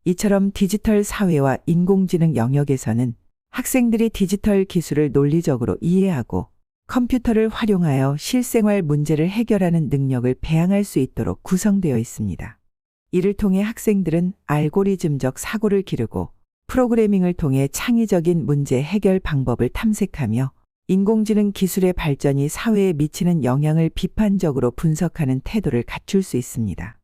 [SPEAKER 2] 이처럼 디지털 사회와 인공지능 영역에서는 학생들이 디지털 기술을 논리적으로 이해하고 컴퓨터를 활용하여 실생활 문제를 해결하는 능력을 배양할 수 있도록 구성되어 있습니다. 이를 통해 학생들은 알고리즘적 사고를 기르고 프로그래밍을 통해 창의적인 문제 해결 방법을 탐색하며 인공지능 기술의 발전이 사회에 미치는 영향을 비판적으로 분석하는 태도를 갖출 수 있습니다.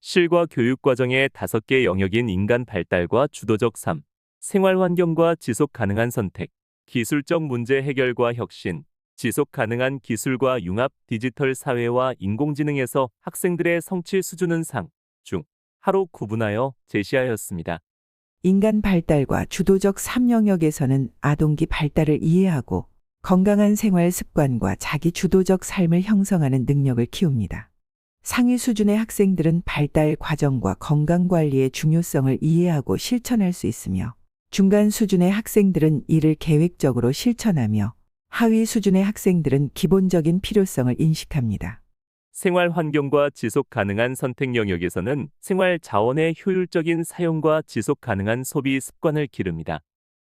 [SPEAKER 1] 실과 교육 과정의 5개 영역인 인간 발달과 주도적 삶, 생활 환경과 지속 가능한 선택, 기술적 문제 해결과 혁신, 지속 가능한 기술과 융합, 디지털 사회와 인공지능에서 학생들의 성취 수준은 상, 중, 하로 구분하여 제시하였습니다.
[SPEAKER 2] 인간 발달과 주도적 삶 영역에서는 아동기 발달을 이해하고 건강한 생활 습관과 자기 주도적 삶을 형성하는 능력을 키웁니다. 상위 수준의 학생들은 발달 과정과 건강 관리의 중요성을 이해하고 실천할 수 있으며 중간 수준의 학생들은 이를 계획적으로 실천하며 하위 수준의 학생들은 기본적인 필요성을 인식합니다.
[SPEAKER 1] 생활 환경과 지속 가능한 선택 영역에서는 생활 자원의 효율적인 사용과 지속 가능한 소비 습관을 기릅니다.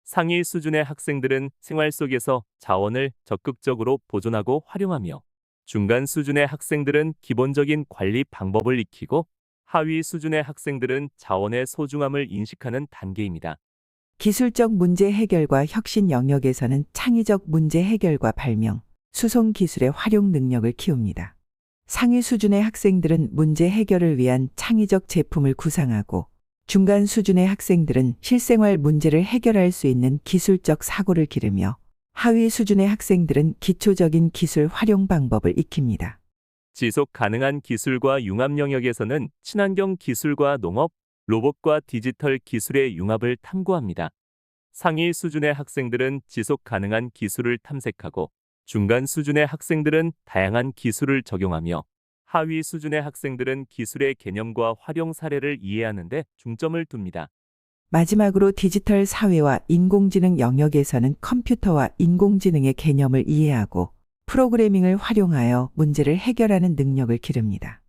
[SPEAKER 1] 상위 수준의 학생들은 생활 속에서 자원을 적극적으로 보존하고 활용하며 중간 수준의 학생들은 기본적인 관리 방법을 익히고 하위 수준의 학생들은 자원의 소중함을 인식하는 단계입니다.
[SPEAKER 2] 기술적 문제 해결과 혁신 영역에서는 창의적 문제 해결과 발명, 수송 기술의 활용 능력을 키웁니다. 상위 수준의 학생들은 문제 해결을 위한 창의적 제품을 구상하고 중간 수준의 학생들은 실생활 문제를 해결할 수 있는 기술적 사고를 기르며 하위 수준의 학생들은 기초적인 기술 활용 방법을 익힙니다.
[SPEAKER 1] 지속 가능한 기술과 융합 영역에서는 친환경 기술과 농업, 로봇과 디지털 기술의 융합을 탐구합니다. 상위 수준의 학생들은 지속 가능한 기술을 탐색하고 중간 수준의 학생들은 다양한 기술을 적용하며 하위 수준의 학생들은 기술의 개념과 활용 사례를 이해하는 데 중점을 둡니다.
[SPEAKER 2] 마지막으로 디지털 사회와 인공지능 영역에서는 컴퓨터와 인공지능의 개념을 이해하고 프로그래밍을 활용하여 문제를 해결하는 능력을 기릅니다.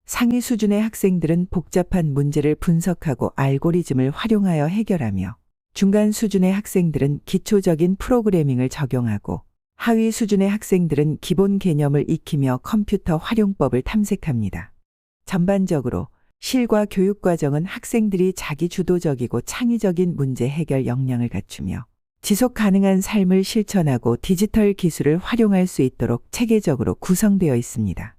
[SPEAKER 2] 상위 수준의 학생들은 복잡한 문제를 분석하고 알고리즘을 활용하여 해결하며 중간 수준의 학생들은 기초적인 프로그래밍을 적용하고 하위 수준의 학생들은 기본 개념을 익히며 컴퓨터 활용법을 탐색합니다. 전반적으로 실과 교육 과정은 학생들이 자기 주도적이고 창의적인 문제 해결 역량을 갖추며 지속 가능한 삶을 실천하고 디지털 기술을 활용할 수 있도록 체계적으로 구성되어 있습니다.